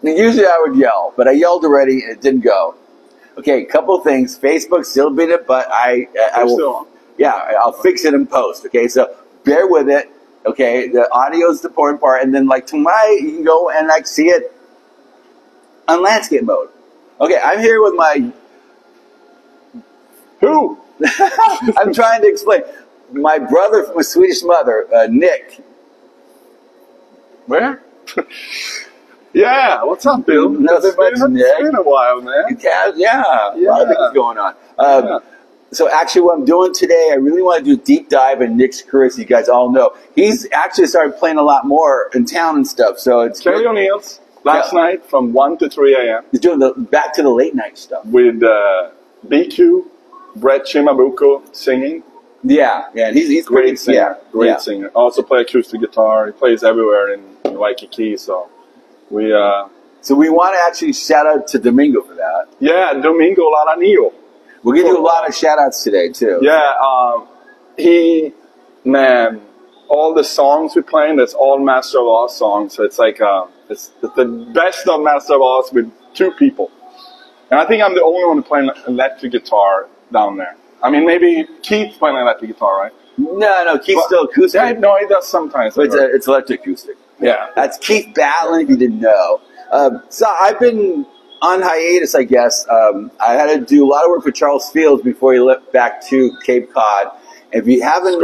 Usually I would yell, but I yelled already and it didn't go. Okay, couple things. Facebook still beat it, but I will. Yeah, I'll fix it in post. Okay, so bear with it. Okay, the audio is the important part, and then like tonight you can go and like see it on landscape mode. Okay, I'm here with my who? I'm trying to explain. My brother from a Swedish Mother, Nick. Where? Yeah, what's up, Bill? Nothing much, Nick. It's been a while, man. Yeah, a lot of things going on. So actually what I'm doing today, I really want to do a deep dive in Nick's career, so you guys all know. He's actually started playing a lot more in town and stuff. So it's Kelly O'Neill's last night from 1 to 3 a.m. He's doing the back to the late night stuff. With BQ, Brett Chimabuko singing. Yeah, and he's great singer. Great singer. Also play acoustic guitar. He plays everywhere in Waikiki, so we want to actually shout out to Domingo for that. Yeah, Domingo Laranillo. We'll give you a lot of shout outs today too. Yeah, all the songs we're playing, that's all Master of Oz songs. So it's like it's the best of Master of Oz with 2 people. And I think I'm the only one playing electric guitar down there. I mean, maybe Keith's playing electric guitar, right? No, Keith's still acoustic. Yeah, no, he does sometimes. But it's electric acoustic. Yeah. That's Keith Batlin, if you didn't know. So I've been on hiatus, I guess. I had to do a lot of work for Charles Fields before he left back to Cape Cod. And if you haven't,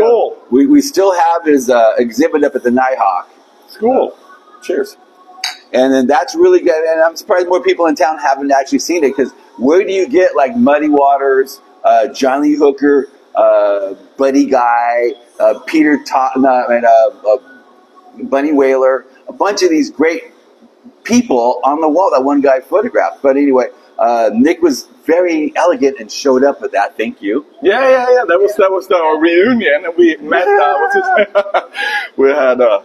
we still have his exhibit up at the Nighthawk. School. Cheers. And then that's really good. And I'm surprised more people in town haven't actually seen it, because where do you get like Muddy Waters, John Lee Hooker, Buddy Guy, Peter Bunny Whaler, a bunch of these great people on the wall that one guy photographed. But anyway, Nick was very elegant and showed up with that. Thank you. Yeah. That was the reunion, and we met. What's his name? We had. I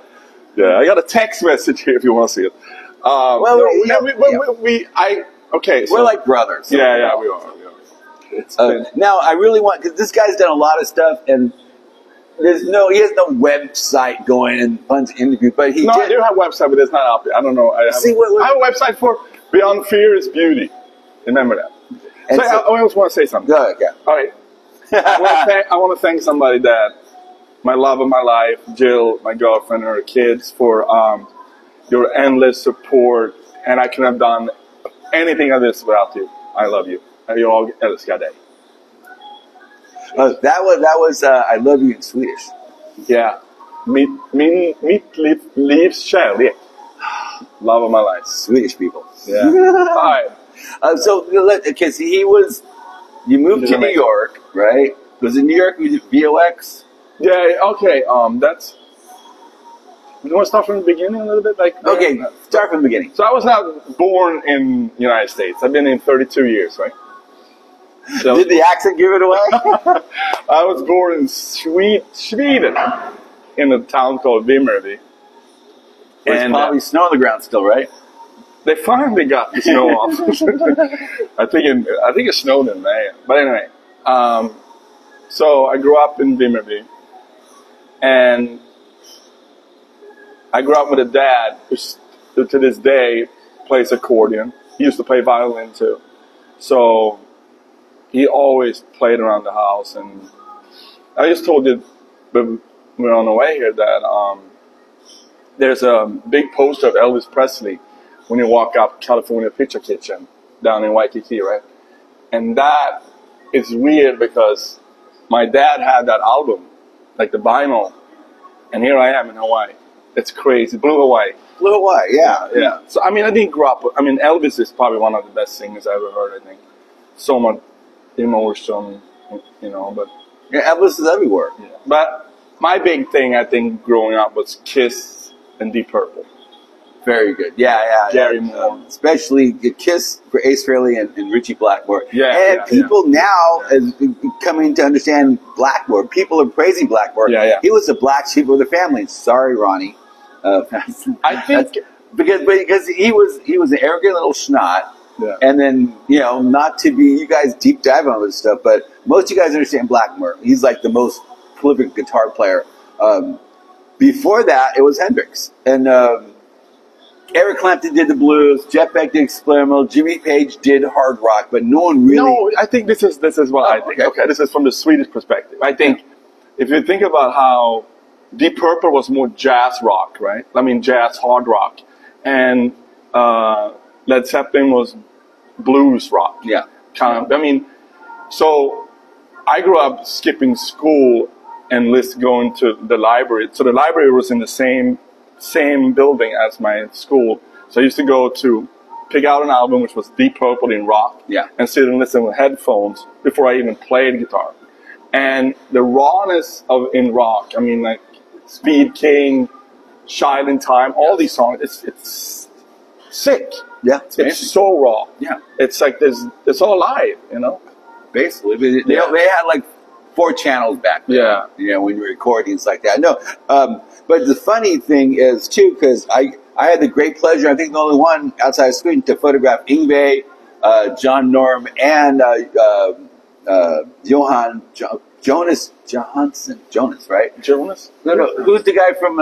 got a text message here if you want to see it. We're like brothers. So yeah, we are. Now I really want, because this guy's done a lot of stuff, and he has no website going and tons of interviews, but I do have a website, but it's not up there. I don't know. I have a website for Beyond Fear is Beauty. Remember that. And I always want to say something. All right. I want to thank somebody that, my love of my life, Jill, my girlfriend, and her kids, for your endless support, and I couldn't have done anything of this without you. I love you. Jag älskar dig. That was I love you in Swedish. Yeah. Mitt livs kärlek. Love of my life. Swedish people. Yeah. All right. Because you moved to New York, right? Was it New York? Was it VOX? Yeah, okay. You want to start from the beginning a little bit? Okay, start from the beginning. So I was not born in the United States. I've been in 32 years, right? So, did the accent give it away? I was born in Sweden, in a town called Vimmerby. There's probably snow on the ground still, right? They finally got the snow off. I think it snowed in May. But anyway, so I grew up in Vimmerby, and I grew up with a dad who to this day plays accordion. He used to play violin too. So he always played around the house. And I just told you, when we're on the way here, that there's a big poster of Elvis Presley when you walk up California Picture Kitchen down in Waikiki, right? And that is weird because my dad had that album, like the vinyl, and here I am in Hawaii. It's crazy. Blue Hawaii. Blue Hawaii, yeah. So, I mean, I didn't grow up with, Elvis is probably one of the best singers I ever heard, I think. So much emotion, but... Yeah, Elvis is everywhere. Yeah. But my big thing, I think, growing up was Kiss and Deep Purple. Very good. Yeah. Gary Moore. Especially Kiss for Ace Frehley and Richie Blackmore. Yeah. And people now is coming to understand Blackmore. People are praising Blackmore. Yeah. He was the black sheep of the family. Sorry, Ronnie. I think because he was an arrogant little snot. Yeah. And then, not to be, you guys deep dive on this stuff, but most of you guys understand Blackmore. He's like the most prolific guitar player. Before that, it was Hendrix. And Eric Clapton did the blues, Jeff Beck did experimental, Jimmy Page did hard rock, but no one really... No, I think this is what I think. Okay, this is from the Swedish perspective. I think if you think about how Deep Purple was more jazz rock, right? I mean, jazz hard rock. And Led Zeppelin was blues rock. Yeah. I mean, so I grew up skipping school and going to the library. So the library was in the same building as my school. So I used to go to pick out an album which was Deep Purple in rock, and sit and listen with headphones before I even played guitar. And the rawness in rock, I mean, like Speed King, Child in Time, all these songs, it's sick. Yeah, it's so raw. Yeah, it's like it's all live, you know. Basically, they had like 4 channels back then. Yeah, you know, when you're recording things like that. No, but the funny thing is too, because I had the great pleasure, I think the only one outside of Sweden, to photograph Yngwie, John Norm, and Jonas Johansson. Jonas, right? Jonas? No. Who's the guy from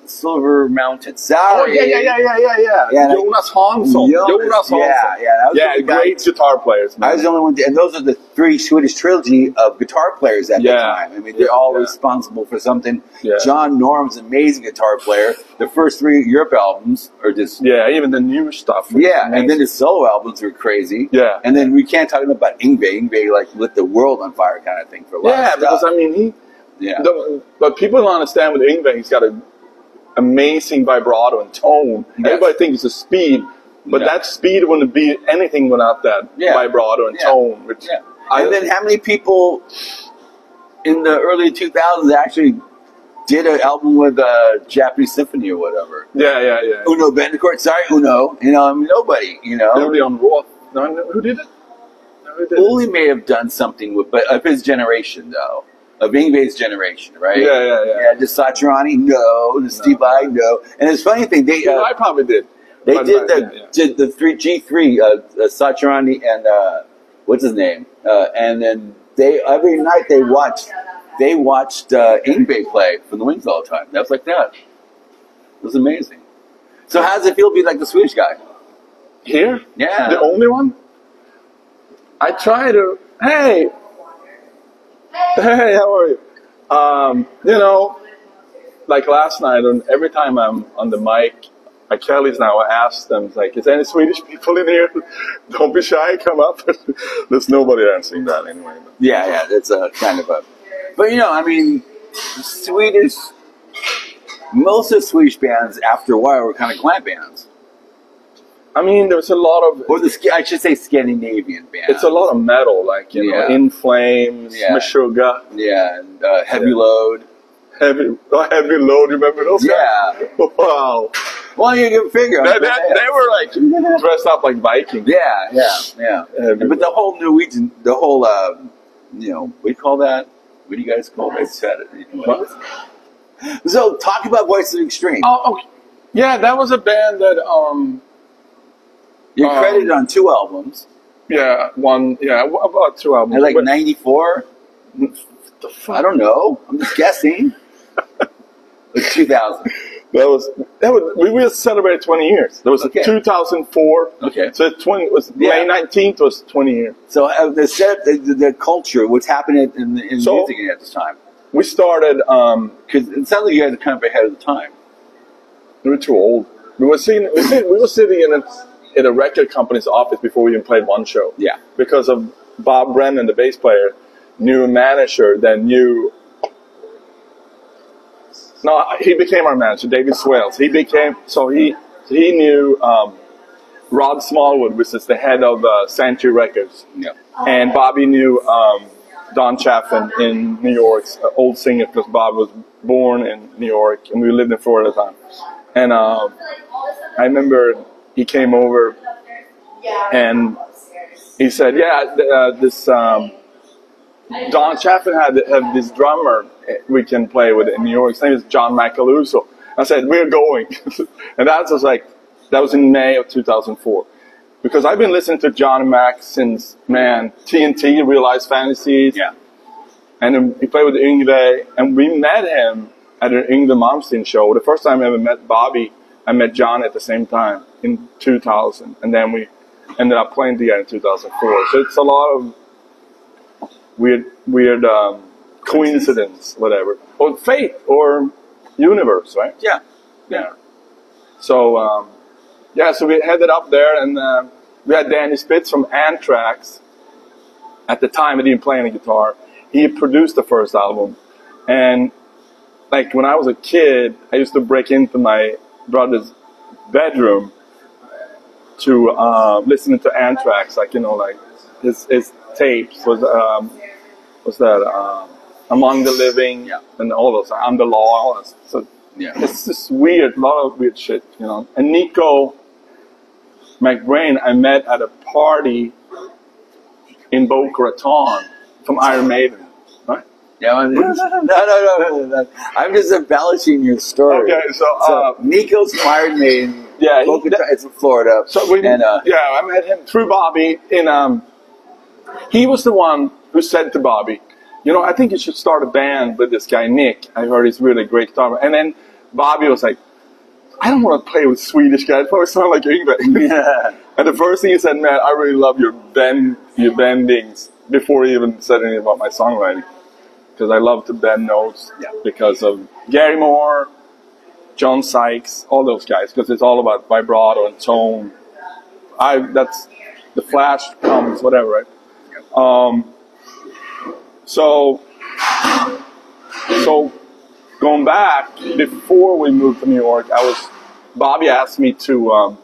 Silver Mountain? Sorry. Oh, yeah. Jonas Hansson. Jonas Hansson. Yeah, great guitar players, man. I was the only one, and those are the 3 Swedish trilogy of guitar players at the time. I mean, they're all responsible for something. Yeah. John Norm's an amazing guitar player. The first 3 Europe albums are just... Yeah, even the new stuff. Yeah, and then the solo albums are crazy. Yeah. And then we can't talk about Yngwie. Yngwie, like, lit the world on fire kind of thing for a lot of stuff. Because, I mean, but people don't understand with Yngwie, he's got an amazing vibrato and tone. Yes. Everybody thinks it's a speed, but that speed wouldn't be anything without that vibrato and tone. Which and then how many people in the early 2000s actually did an album with a Japanese symphony or whatever? Yeah. Uno Bendicourt. Sorry, Uno. You know, I mean, nobody. You know, nobody on Roth. No, who did it? Uli may have done something with, but of his generation, though. Of Yngwie's generation, right? Yeah. The Satriani, no. The Steve Vai, no. And it's funny thing, they... I probably did. They did the G3, Satriani and, what's his name? And then every night they watched Yngwie play from the wings all the time. That was like that. It was amazing. So how does it feel to be like the Swedish guy? Here? Yeah. The only one? I try to, hey, how are you? You know, like last night, and every time I'm on the mic, at Kelly's now, I ask them, like, is there any Swedish people in here? Don't be shy, come up. There's nobody answering that anyway. But. Yeah, it's a kind of a, but you know, I mean, most of the Swedish bands after a while were kind of glam bands. I mean, there's a lot of... Or I should say Scandinavian bands. It's a lot of metal, like, you know, In Flames, Meshuggah. Yeah, and Heavy Load. Heavy Load, remember those guys? Wow. Well, you can figure. They were, like, dressed up like Vikings. Yeah. But the whole Norwegian, you know, what do you call that? What do you guys call it? I said it. So, talk about Voice of Extreme. Oh, okay. Yeah, that was a band that... You're credited on 2 albums. Yeah, about 2 albums. And like 94? I don't know. I'm just guessing. Like 2000. We will celebrate 20 years. That was 2004. Okay. So May 19th was 20 years. So the culture, what's happening in music at this time? We started, because it sounds like you guys are kind of ahead of the time. We were too old. We were sitting in a record company's office before we even played one show. Yeah. Because of Bob Brennan, the bass player, knew a manager that knew... No, he became our manager, David Swales. He knew Rod Smallwood, which is the head of Sanctuary Records. Yeah. And Bobby knew Don Chaffin in New York, old singer, because Bob was born in New York, and we lived in Florida at the time. And I remember he came over, and he said, this Don Chaffin had this drummer we can play with in New York. His name is John Macaluso. I said, we're going. And that was in May of 2004. Because I've been listening to John Mac since, TNT, Realized Fantasies. Yeah. And then he played with Yngwie, and we met him at an Yngwie Malmsteen show. The first time I ever met Bobby, I met John at the same time in 2000, and then we ended up playing together in 2004. So it's a lot of weird coincidence, whatever, or fate, or universe, right? Yeah. Yeah. So so we headed up there, and we had Danny Spitz from Anthrax. At the time, I didn't play any guitar. He produced the first album, and like when I was a kid, I used to break into my brother's bedroom to listen to Anthrax, like like his tapes was that Among the Living, and all those, I'm the Law, all that. So it's just weird, a lot of weird shit, And Nico McBrain, I met at a party in Boca Raton from Iron Maiden, right? Yeah, no. I'm just embellishing your story. Okay, so Nico's from Iron Maiden. Yeah, Boca Raton, it's in Florida. So I met him through Bobby. He was the one who said to Bobby, I think you should start a band with this guy Nick. I heard he's really great guitar. And then Bobby was like, I don't want to play with Swedish guys. It probably sound like English. Yeah. And the first thing he said, man, I really love your bendings, before he even said anything about my songwriting. Because I love to bend notes because of Gary Moore, John Sykes, all those guys. Because it's all about vibrato and tone. That's the flash comes, whatever, right? So going back, before we moved to New York, Bobby asked me to,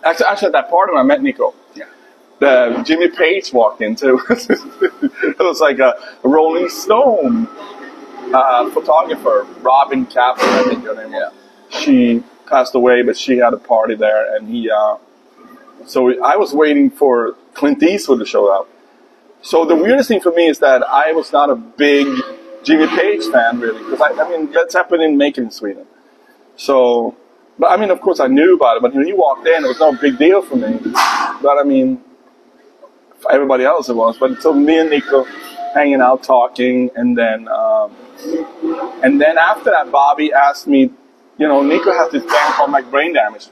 actually at that party when I met Nico, the Jimmy Page walked in too. It was like a Rolling Stone photographer, Robin Kaplan, I think her name was. She passed away, but she had a party there, and so I was waiting for Clint Eastwood to show up. So the weirdest thing for me is that I was not a big Jimmy Page fan, really, because I mean, Led Zeppelin didn't make it in Sweden. So, but I mean, of course I knew about it, but when he walked in, it was no big deal for me. But I mean, for everybody else it was. But so me and Nico hanging out, talking, and then after that, Bobby asked me, Nico has this band called like Brain Damage.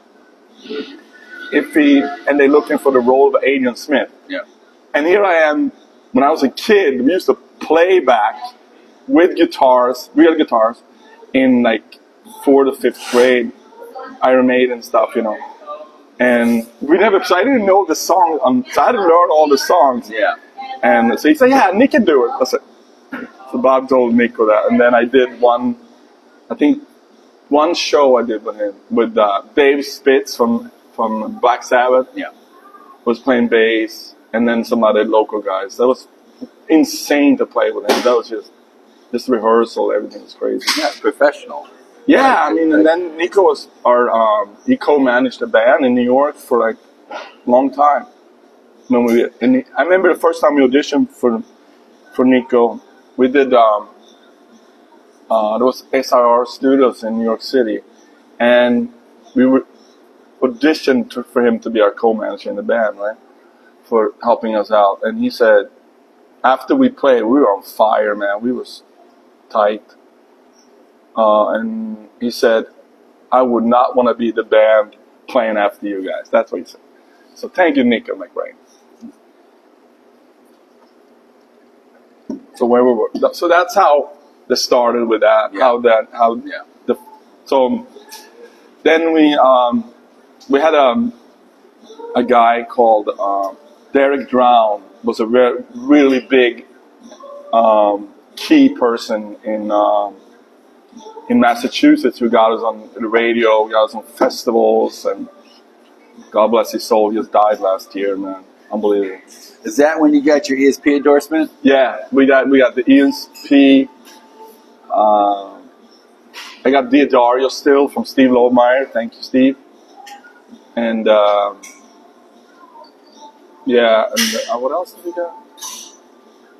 And they're looking for the role of Adrian Smith. Yeah. And here I am, when I was a kid, we used to play back with guitars, real guitars, in like 4th to 5th grade, Iron Maiden stuff, And we never, because I didn't know the song, so I had to learn all the songs. Yeah. And so he said, yeah, Nick can do it. I said, so Bob told Nico that. And then I did one show I did with him, with Dave Spitz from Black Sabbath. Yeah. Was playing bass. And then some other local guys. That was insane to play with him. That was just rehearsal. Everything was crazy. Yeah, professional. Yeah, I mean, and then Nico was he co-managed a band in New York for like a long time. I remember the first time we auditioned for Nico, we did there was SRR Studios in New York City, and we were auditioned for him to be our co-manager in the band, right? For helping us out. And he said, after we played, we were on fire, man. We was tight. And he said, I would not want to be the band playing after you guys. That's what he said. So thank you, Nico McBrain. So where we were. So that's how this started with that. Yeah. So then we had a guy called Derek Drown, was a really big key person in Massachusetts, who got us on the radio, got us on festivals, and God bless his soul, he just died last year, man. Unbelievable. Is that when you got your ESP endorsement? Yeah, we got the ESP. I got Diodario still from Steve Lodemeyer. Thank you, Steve. And and what else did we got?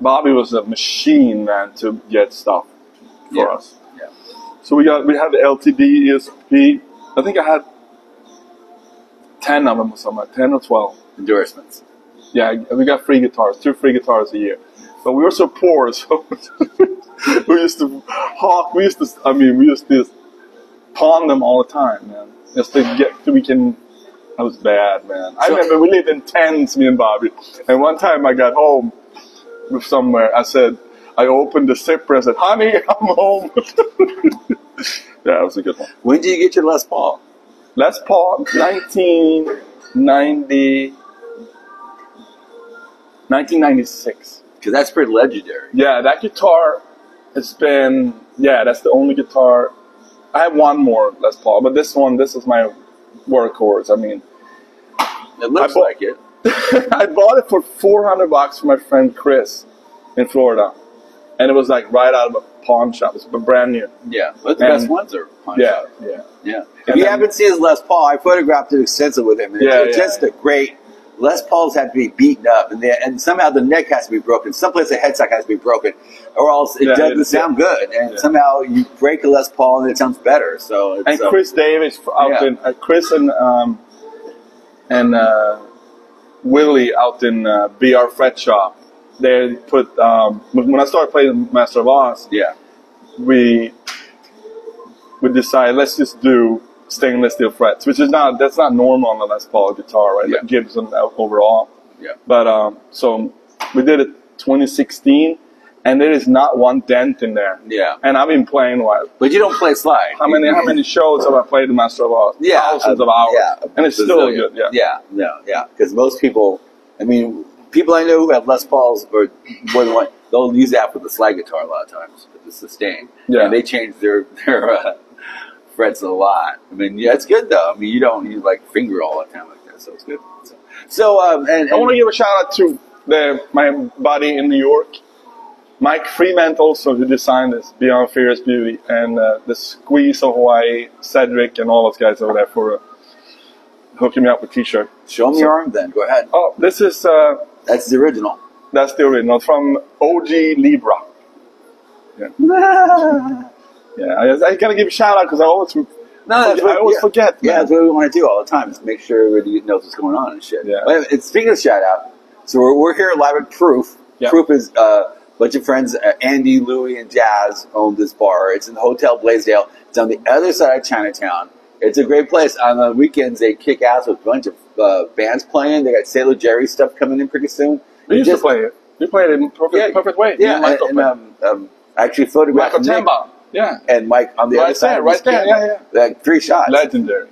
Bobby was a machine, man, to get stuff for us. Yeah. So we had the LTD, ESP. I think I had 10 of them or something, 10 or 12 endorsements. Yeah, we got 2 free guitars a year. But we were so poor, so we used to hawk. We used to pawn them all the time, man. Just to get so we can. That was bad, man. I remember we lived in tents, me and Bobby. And one time I got home from somewhere. I opened the zipper and said, "Honey, I'm home." Yeah, that was a good one. When did you get your Les Paul? Les Paul, 1996. Because that's pretty legendary. Yeah, that guitar has been, that's the only guitar. I have one more Les Paul, but this is my workhorse. I mean, it looks like it. I bought it for $400 from my friend Chris in Florida, and it was like right out of a pawn shop. It's brand new. Yeah, but the best ones are pawn shop. Yeah. If you haven't seen his Les Paul, I photographed it extensively with him. It's just a great. Les Pauls have to be beaten up, and somehow the neck has to be broken. Someplace the headstock has to be broken, or else it doesn't sound good. And somehow you break a Les Paul and it sounds better. So and Chris Davis out in Chris and Willie out in BR Fret Shop. They put when I started playing Master of Oz. We decided let's just do stainless steel frets, which is that's not normal on the Les Paul guitar, right? Like Gibson overall. But so we did it 2016, and there is not one dent in there. And I've been playing But you don't play slide. How many shows have I played in Master of Oz? Thousands of hours. And it's still good. Because most people, I mean, people I know who have Les Pauls or more than one, they'll use that for the slide guitar a lot of times, for the sustain. And they change their frets a lot. I mean, it's good though. I mean, you don't use like finger all the time like that, so it's good. So and I want to give a shout out to my buddy in New York, Mike Freeman, also who designed this Beyond Fearless Beauty, and the Squeeze of Hawaii, Cedric, and all those guys over there for hooking me up with T-shirt. Show me your arm then. Go ahead. Oh, this is that's the original. That's the original from OG Libra. I gotta give a shout out because I always forget. Yeah, that's what we want to do all the time, is make sure everybody knows what's going on and shit. But it's, speaking of shout out, so we're here live at Proof. Proof is a bunch of friends, Andy, Louie, and Jazz own this bar. It's in the Hotel Blaisdell. It's on the other side of Chinatown. It's a great place. On the weekends, they kick ass with a bunch of bands playing. They got Sailor Jerry stuff coming in pretty soon. We used to play it. You played it in perfect way. I actually photographed Nick. And Mike on the other side. Right there. Like 3 shots. Legendary.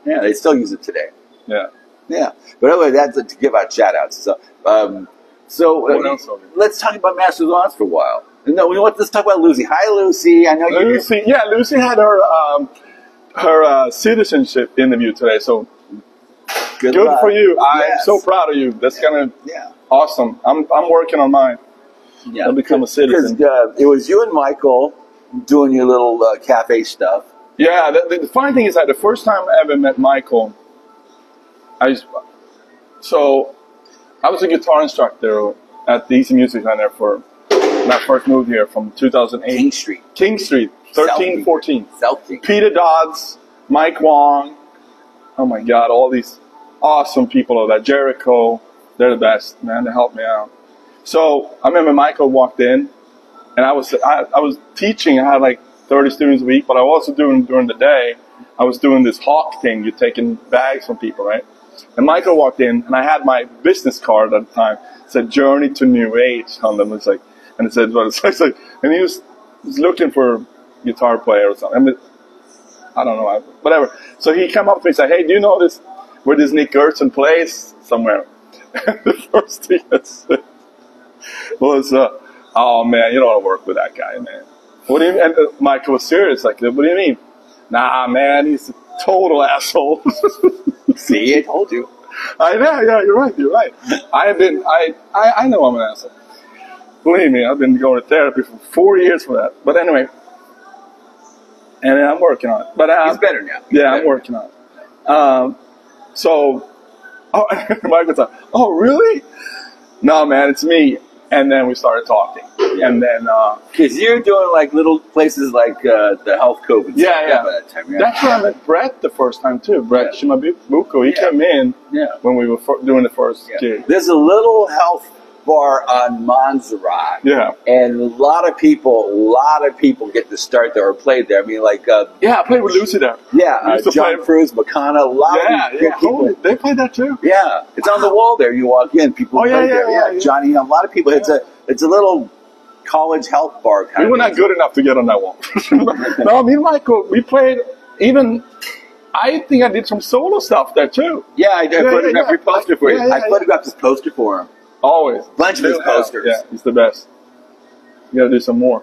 They still use it today. Yeah. But anyway, that's to give out shout outs. So, let's talk about Masters of Oz for a while. No, let's talk about Lucy. Hi, Lucy. I know Lucy. Lucy had her citizenship interview today. So good for you. I'm so proud of you. That's kind of awesome. I'm working on mine. I'll become a citizen. Because it was you and Michael doing your little cafe stuff. Yeah, the funny thing is that the first time I ever met Michael, I was a guitar instructor at the Easy Music Center when I first moved here from 2008. King Street, 13, 14. Peter Dodds, Mike Wong, oh my God, all these awesome people of that. Jericho, they're the best, man, they helped me out. So I remember Michael walked in, and I was teaching. I had like 30 students a week, but I was also doing during the day. I was doing this hawk thing. You're taking bags from people, right? And Michael walked in, and I had my business card at the time. It said "Journey to New Age" on them. It's like, and it said, "Well, it's like," and he was looking for a guitar player or something. I mean, I don't know, whatever. So he came up to me and said, "Hey, do you know where this Nick Gertsson plays somewhere?" The first thing I said was, "Oh man, you don't want to work with that guy, man." What do you mean? And Michael was serious, like, "What do you mean?" "Nah, man, he's a total asshole." See, I told you. I know, yeah, you're right. I know I'm an asshole. Believe me, I've been going to therapy for 4 years for that. But anyway, and I'm working on it. But he's better now. I'm working on it. Michael said, "Oh, really?" "No, man, it's me." And then we started talking. And then, because you're doing like little places like the health COVID. That's where I met Brett the first time too. Brett Shimabuko. He came in when we were doing the first gig. There's a little health bar on Montserrat. Yeah. And a lot of people get to start there or played there. I mean, like yeah, I played with Lucy there. Yeah, John Cruz, McConnell, a lot of people. They played that too. Yeah, it's on the wall there. You walk in, people play there. Yeah, Johnny, a lot of people. Yeah. It's a little college health bar kind of. We were not good enough to get on that wall. No, me and Michael, we played even. I think I did some solo stuff there too. Yeah, I photographed your poster for you. I photographed this poster for him. Always. Bunch of his posters. Yeah, he's the best. You gotta do some more.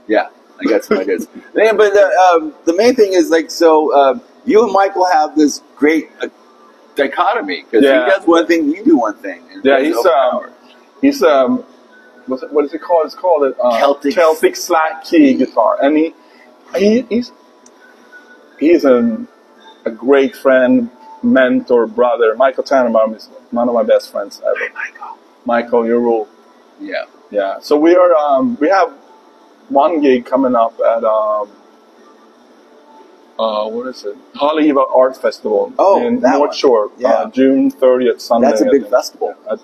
Yeah, I got some ideas. Yeah, but the main thing is, like, so you and Michael have this great dichotomy, because he does one thing, you do one thing. Yeah, he's what is it called? It's called Celtic slack key guitar, and he's a great friend, mentor, brother. Michael Tannenbaum is one of my best friends ever. Hey, Michael, you rule. Yeah. Yeah. So we are we have one gig coming up at what is it? Aloha Art Festival in North Shore, June 30th, Sunday. That's a big festival. At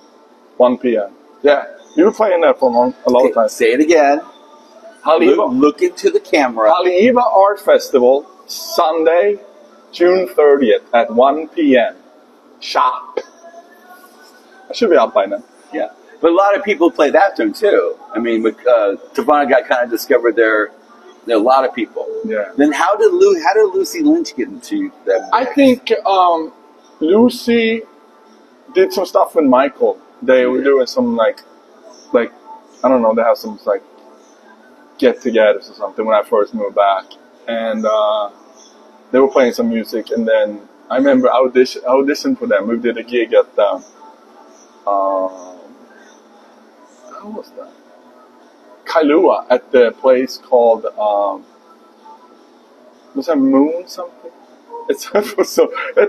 1 p.m. Yeah. You were playing there for a long time. Say it again. Look into the camera. Aloha Art Festival, Sunday, June 30th at 1 p.m. Shop. I should be out by now. Yeah. But a lot of people play that tune too. I mean, Tavana got kind of discovered there. There are a lot of people. Yeah. Then how did Lucy Lynch get into that mix? I think Lucy did some stuff with Michael. They were doing some like I don't know. They have some like get-togethers or something when I first moved back, and they were playing some music. And then I remember I auditioned for them. We did a gig at how was that? Kailua, at the place called was that Moon something? It's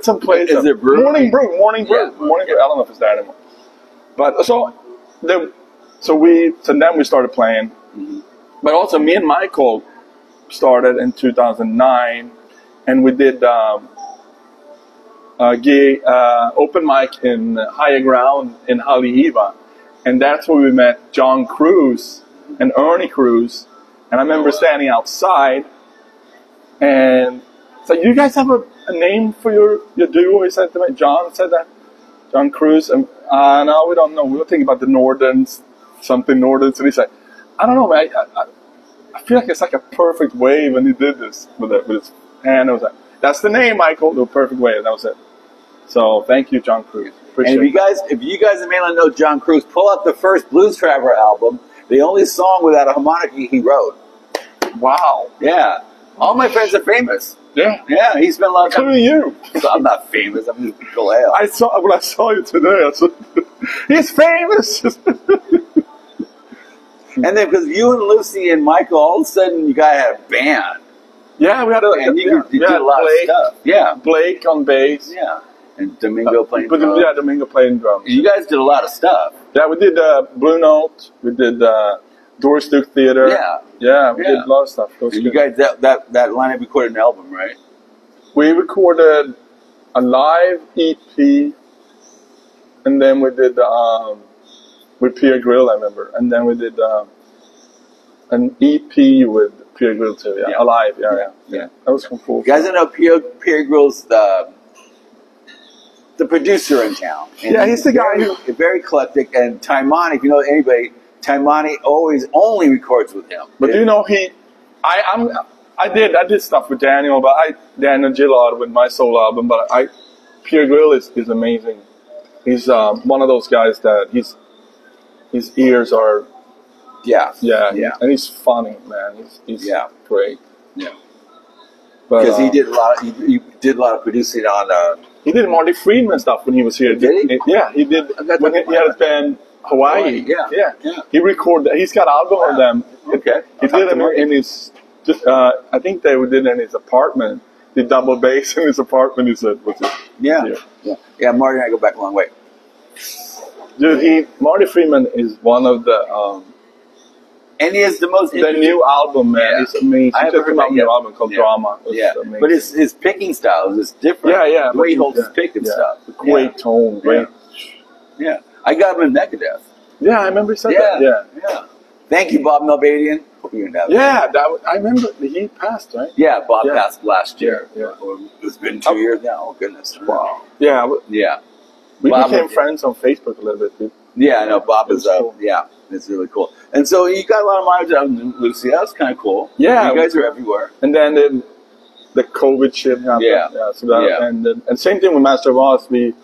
some place. Is it Brew? Morning Brew. I don't know if it's there anymore. But so then we started playing. Mm-hmm. But also me and Michael started in 2009, and we did a gig, open mic in Higher Ground in Haleiwa, and that's where we met John Cruz and Ernie Cruz. And I remember standing outside, and so, you guys have a name for your duo? He said to me. John said that. John Cruz. And no, we don't know. We were thinking about the Northerns, something Northerns. And he said, I don't know, man. I feel like it's like a perfect wave. And he did this with his hand. I was like, that's the name, Michael. The perfect wave. And that was it. So thank you, John Cruz. Appreciate it. If you guys in mainland know John Cruz, pull up the first Blues Traveler album. The only song without a harmonica he wrote. Wow. Yeah. All my friends are famous. Yeah. Yeah, he spent a lot of time. Including you. So I'm not famous. I'm just Galeo. When I saw you today, I said, he's famous. And then because you and Lucy and Michael, all of a sudden you guys had a band. Yeah, we had you did a lot of stuff. Yeah. Blake on bass. Yeah. And Domingo playing drums. Yeah, Domingo playing drums. You guys did a lot of stuff. Yeah, we did Blue Note. We did Doris Duke Theater. Yeah, we did a lot of stuff. You guys, that lineup recorded an album, right? We recorded a live EP, and then we did with Pierre Grill, I remember, and then we did an EP with Pierre Grill too. Yeah, alive. Yeah. That was cool. You guys know Pierre Grill's the producer in town. And he's the guy who very eclectic. And Taimani, if you know anybody, Taimani only records with him. But do you know I did stuff with Daniel, but Daniel Gillard with my solo album. But Pierre Grill is amazing. He's one of those guys that his ears are and he's funny, man. He's great. Yeah. Because he did a lot of producing on. He did Marty Friedman stuff when he was here. Did he? Yeah, he did. When he had his band Hawaii. Yeah. He recorded. He's got album of them. Okay. He did them in his. I think they did it in his apartment. He double bass in his apartment. He said, "What's it?" Yeah. Marty and I go back a long way. Dude, Marty Friedman is one of the. And he is the most. The new album, man, it's amazing. I just came out with a new album called Drama. Amazing. But his picking style is different. Yeah. The way he holds his pick and stuff. Great tone, great. Yeah. I got him in Megadeth. Yeah, I remember you said Yeah, that. yeah. Thank you, Bob Melbadian. Hope you know. Yeah, I remember he passed, right? Yeah, Bob passed last year. Yeah. It's been 2 years now. Oh goodness. Wow. Yeah. Yeah. We Bob became friends on Facebook a little bit. Yeah, I know. Bob is cool. Yeah, it's really cool. And so you got a lot of mileage out in Lucy. That's kind of cool. Yeah, you guys are everywhere. And then the COVID shit happened. Yeah. So that, and same thing with Master of Oz. We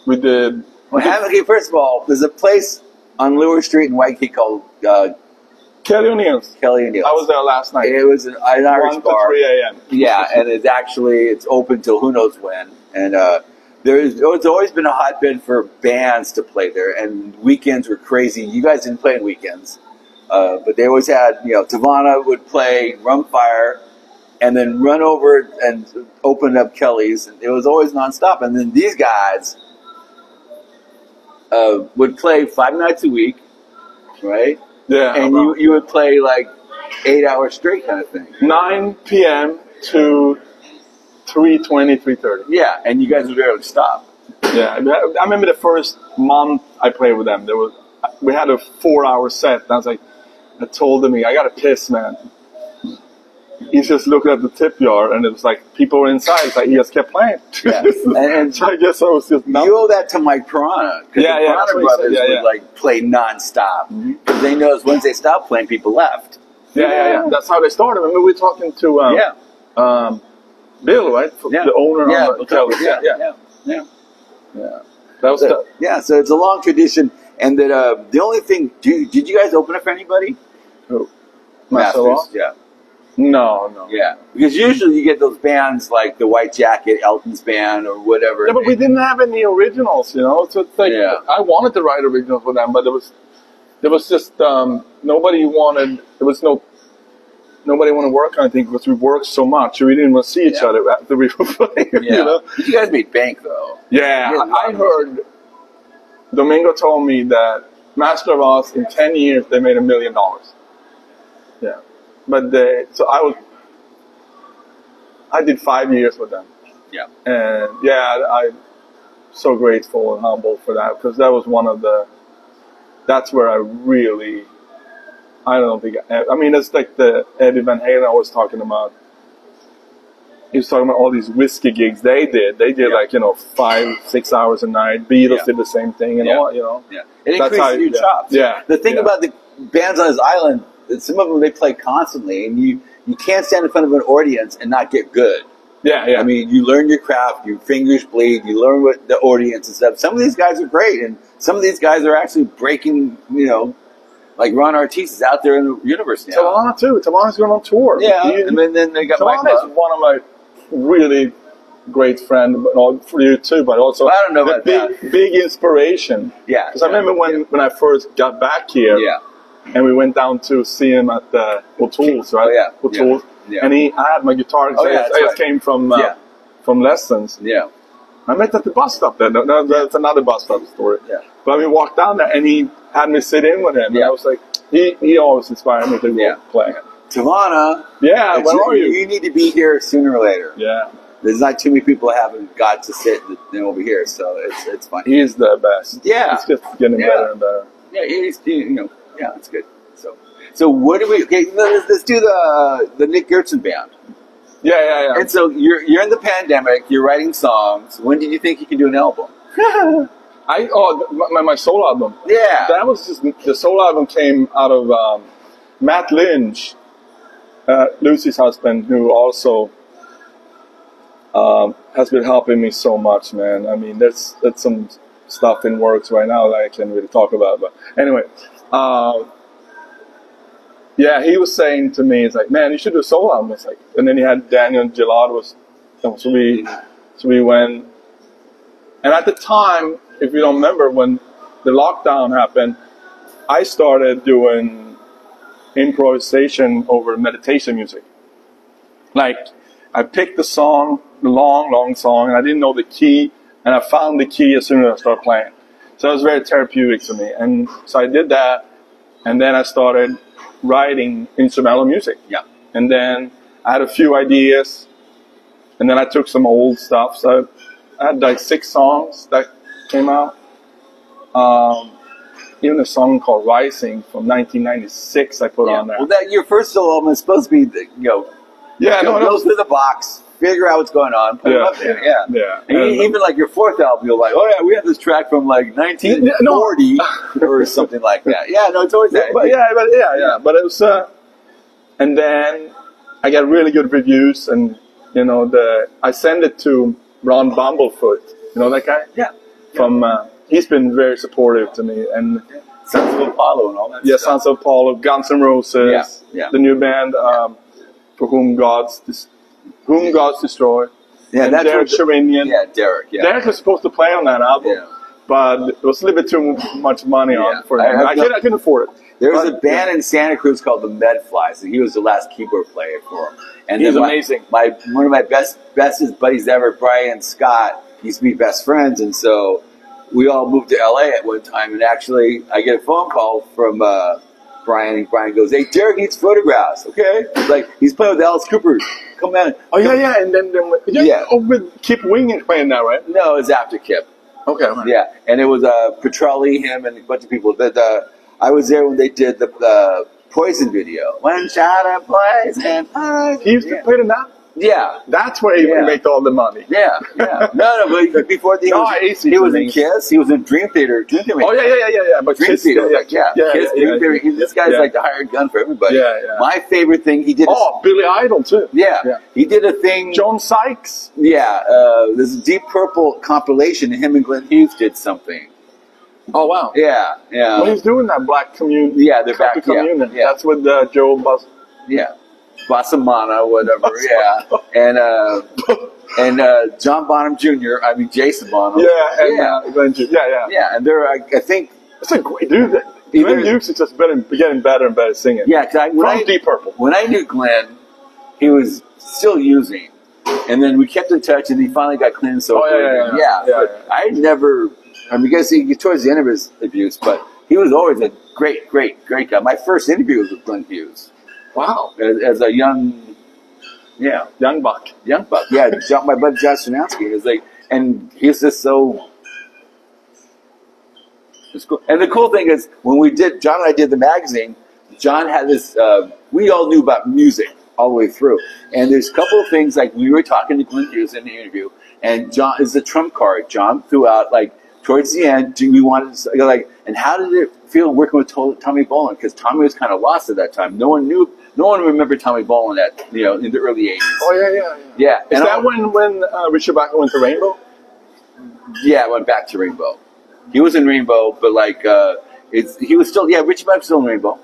did. Okay, first of all, there's a place on Lure Street in Waikiki called Kelly O'Neill's. Kelly O'Neill's. I was there last night. It was an Irish 1 bar. to 3 a.m. Yeah, and it's open till who knows when. And there's always been a hotbed for bands to play there, and weekends were crazy. You guys didn't play on weekends, but they always had, Tavana would play Rumfire, and then run over and open up Kelly's. And it was always nonstop. And then these guys would play 5 nights a week, right? Yeah. And you would play like 8 hours straight kind of thing. 9 p.m. to 3:20, 3:30. Yeah, and you guys would barely stop. Yeah, I remember the first month I played with them. We had a 4-hour set. And I told him, I gotta piss, man. He just looked at the tip jar, and it was like people were inside. It's like he just kept playing. Yeah. and so I guess I was just you owe that to Mike Piranha. Yeah, the Piranha brothers would like play nonstop because they noticed once they stopped playing, people left. Yeah. That's how they started. Remember we were talking to Bill, right? The owner of Kelly. Yeah. That was so it's a long tradition, and that the only thing, did you guys open up for anybody? Who? Masters, yeah. No. Yeah, because usually you get those bands like the White Jacket, Elton's band, or whatever. Yeah, but we didn't have any originals, So it's like I wanted to write originals for them, but there was just nobody wanted. Nobody wanted to work on anything because we worked so much. We didn't want to see each other after we were playing. You guys made bank though. Yeah, I heard. Domingo told me that Master of Oz in 10 years they made $1 million. Yeah. But I did 5 years with them. Yeah. And I'm so grateful and humble for that because that was that's where I really, it's like the Eddie Van Halen I was talking about. He was talking about all these whiskey gigs they did. They did 5-6 hours a night. Beatles did the same thing and all, Yeah. It increases your chops. Yeah. The thing about the bands on this island, some of them they play constantly, and you can't stand in front of an audience and not get good. Yeah. I mean, you learn your craft, your fingers bleed, you learn what the audience and stuff. Some of these guys are great, and some of these guys are actually breaking, like Ron Artis is out there in the universe now. Tavana too. Tavana's going on tour. Yeah, and then they got Mike Tavana is one of my really great friends, for you too, but also I don't know about big inspiration. Yeah. Because I remember when I first got back here. Yeah. And we went down to see him at O'Toole's, right? Oh, yeah. O'Toole's. Yeah. And I had my guitar. I just came from lessons. Yeah. I met at the bus stop there. That's another bus stop story. Yeah. But we walked down there, and he had me sit in with him. Yeah. And I was like, he always inspired me to go play. Tavana. Yeah, where are you? You need to be here sooner or later. Yeah. There's not too many people that haven't got to sit over here, so it's fun. He's the best. Yeah. It's just getting better and better. Yeah, it's good. So what do we? Okay, let's do the Nick Gertsson band. Yeah. And so you're in the pandemic. You're writing songs. When did you think you could do an album? My solo album. Yeah, that was just the solo album came out of Matt Lynch, Lucy's husband, who also has been helping me so much, man. I mean, there's some stuff in works right now that I can't really talk about, but anyway. He was saying to me, it's like, man, you should do a solo album. It's like, and then he had Daniel Gillard so we went. And at the time, if you don't remember, when the lockdown happened, I started doing improvisation over meditation music. Like, I picked the song, the long song, and I didn't know the key, and I found the key as soon as I started playing. So it was very therapeutic to me. And so I did that, and then I started writing instrumental music. Yeah. And then I had a few ideas, and then I took some old stuff. So I had like 6 songs that came out. even a song called "Rising" from 1996. I put on there. Well, that your first solo album is supposed to be, go through the box, figure out what's going on, put it up there. Yeah. And even like your fourth album, you're like, oh yeah, we have this track from like 1940 or something like that. Yeah, no, it's always that. But But it was, and then I got really good reviews, and I sent it to Ron Bumblefoot. You know that guy? Yeah. From he's been very supportive to me, and Sons of Apollo and all that. Yeah, Sons of Apollo, Guns N' Roses, the new band for whom God's destroy. Yeah, and that's Derek Sherinian. Yeah, Derek. Yeah. Derek was supposed to play on that album, but it was a little bit too much money on for him. I couldn't afford it. There was a band in Santa Cruz called the Medflies, and he was the last keyboard player for him. And he's amazing. One of my bestest buddies ever, Brian Scott, used to be best friends, and so we all moved to LA at one time. And actually, I get a phone call from Brian, and Brian goes, "Hey, Derek needs photographs." Okay, like he's playing with Alice Cooper. Come on. Oh yeah, and then with Kip Wing is playing now, right? No, it was after Kip. Okay. Yeah, and it was Petrelli, him, and a bunch of people. I was there when they did the Poison video. One shot of poison. He used to play in that? Yeah. That's where he made all the money. Yeah. No, but before he was in Kiss, he was in Dream Theater. Oh, yeah. But Dream Theater. Kiss, Dream Theater. This guy's like the hired gun for everybody. Yeah. My favorite thing he did. Billy Idol, too. Yeah. He did a thing. John Sykes. Yeah. There's a Deep Purple compilation, and him and Glenn Hughes did something. Oh, wow. Yeah. Well, he's doing that Black Communion. Yeah, they're back. Communion. Yeah. That's with Joe Buzz. Yeah. Bassamana, whatever. And John Bonham Jr. I mean Jason Bonham. Glenn Hughes. Yeah, and they're I think it's a great dude. Glenn Hughes is just getting better and better singing. Yeah, because Deep Purple. When I knew Glenn, he was still using, and then we kept in touch, and he finally got clean. So I never. I mean, I guess towards the end of his abuse, but he was always a great guy. My first interview was with Glenn Hughes. Wow. As a young buck. Yeah, my buddy Josh Janowski. Is like, and he's just so. It's cool. And the cool thing is, when John and I did the magazine, John had this. We all knew about music all the way through, and there's a couple of things like we were talking to Glenn Hughes in the interview, and John is the trump card. John threw out like. Towards the end, we wanted to, like, and how did it feel working with Tommy Bolin? Because Tommy was kind of lost at that time. No one remembered Tommy Bolin in the early 80s. Oh, yeah. Is that when Richard Bachman went to Rainbow? Yeah, went back to Rainbow. He was in Rainbow, but like, he was still, Richard Bachman was still in Rainbow.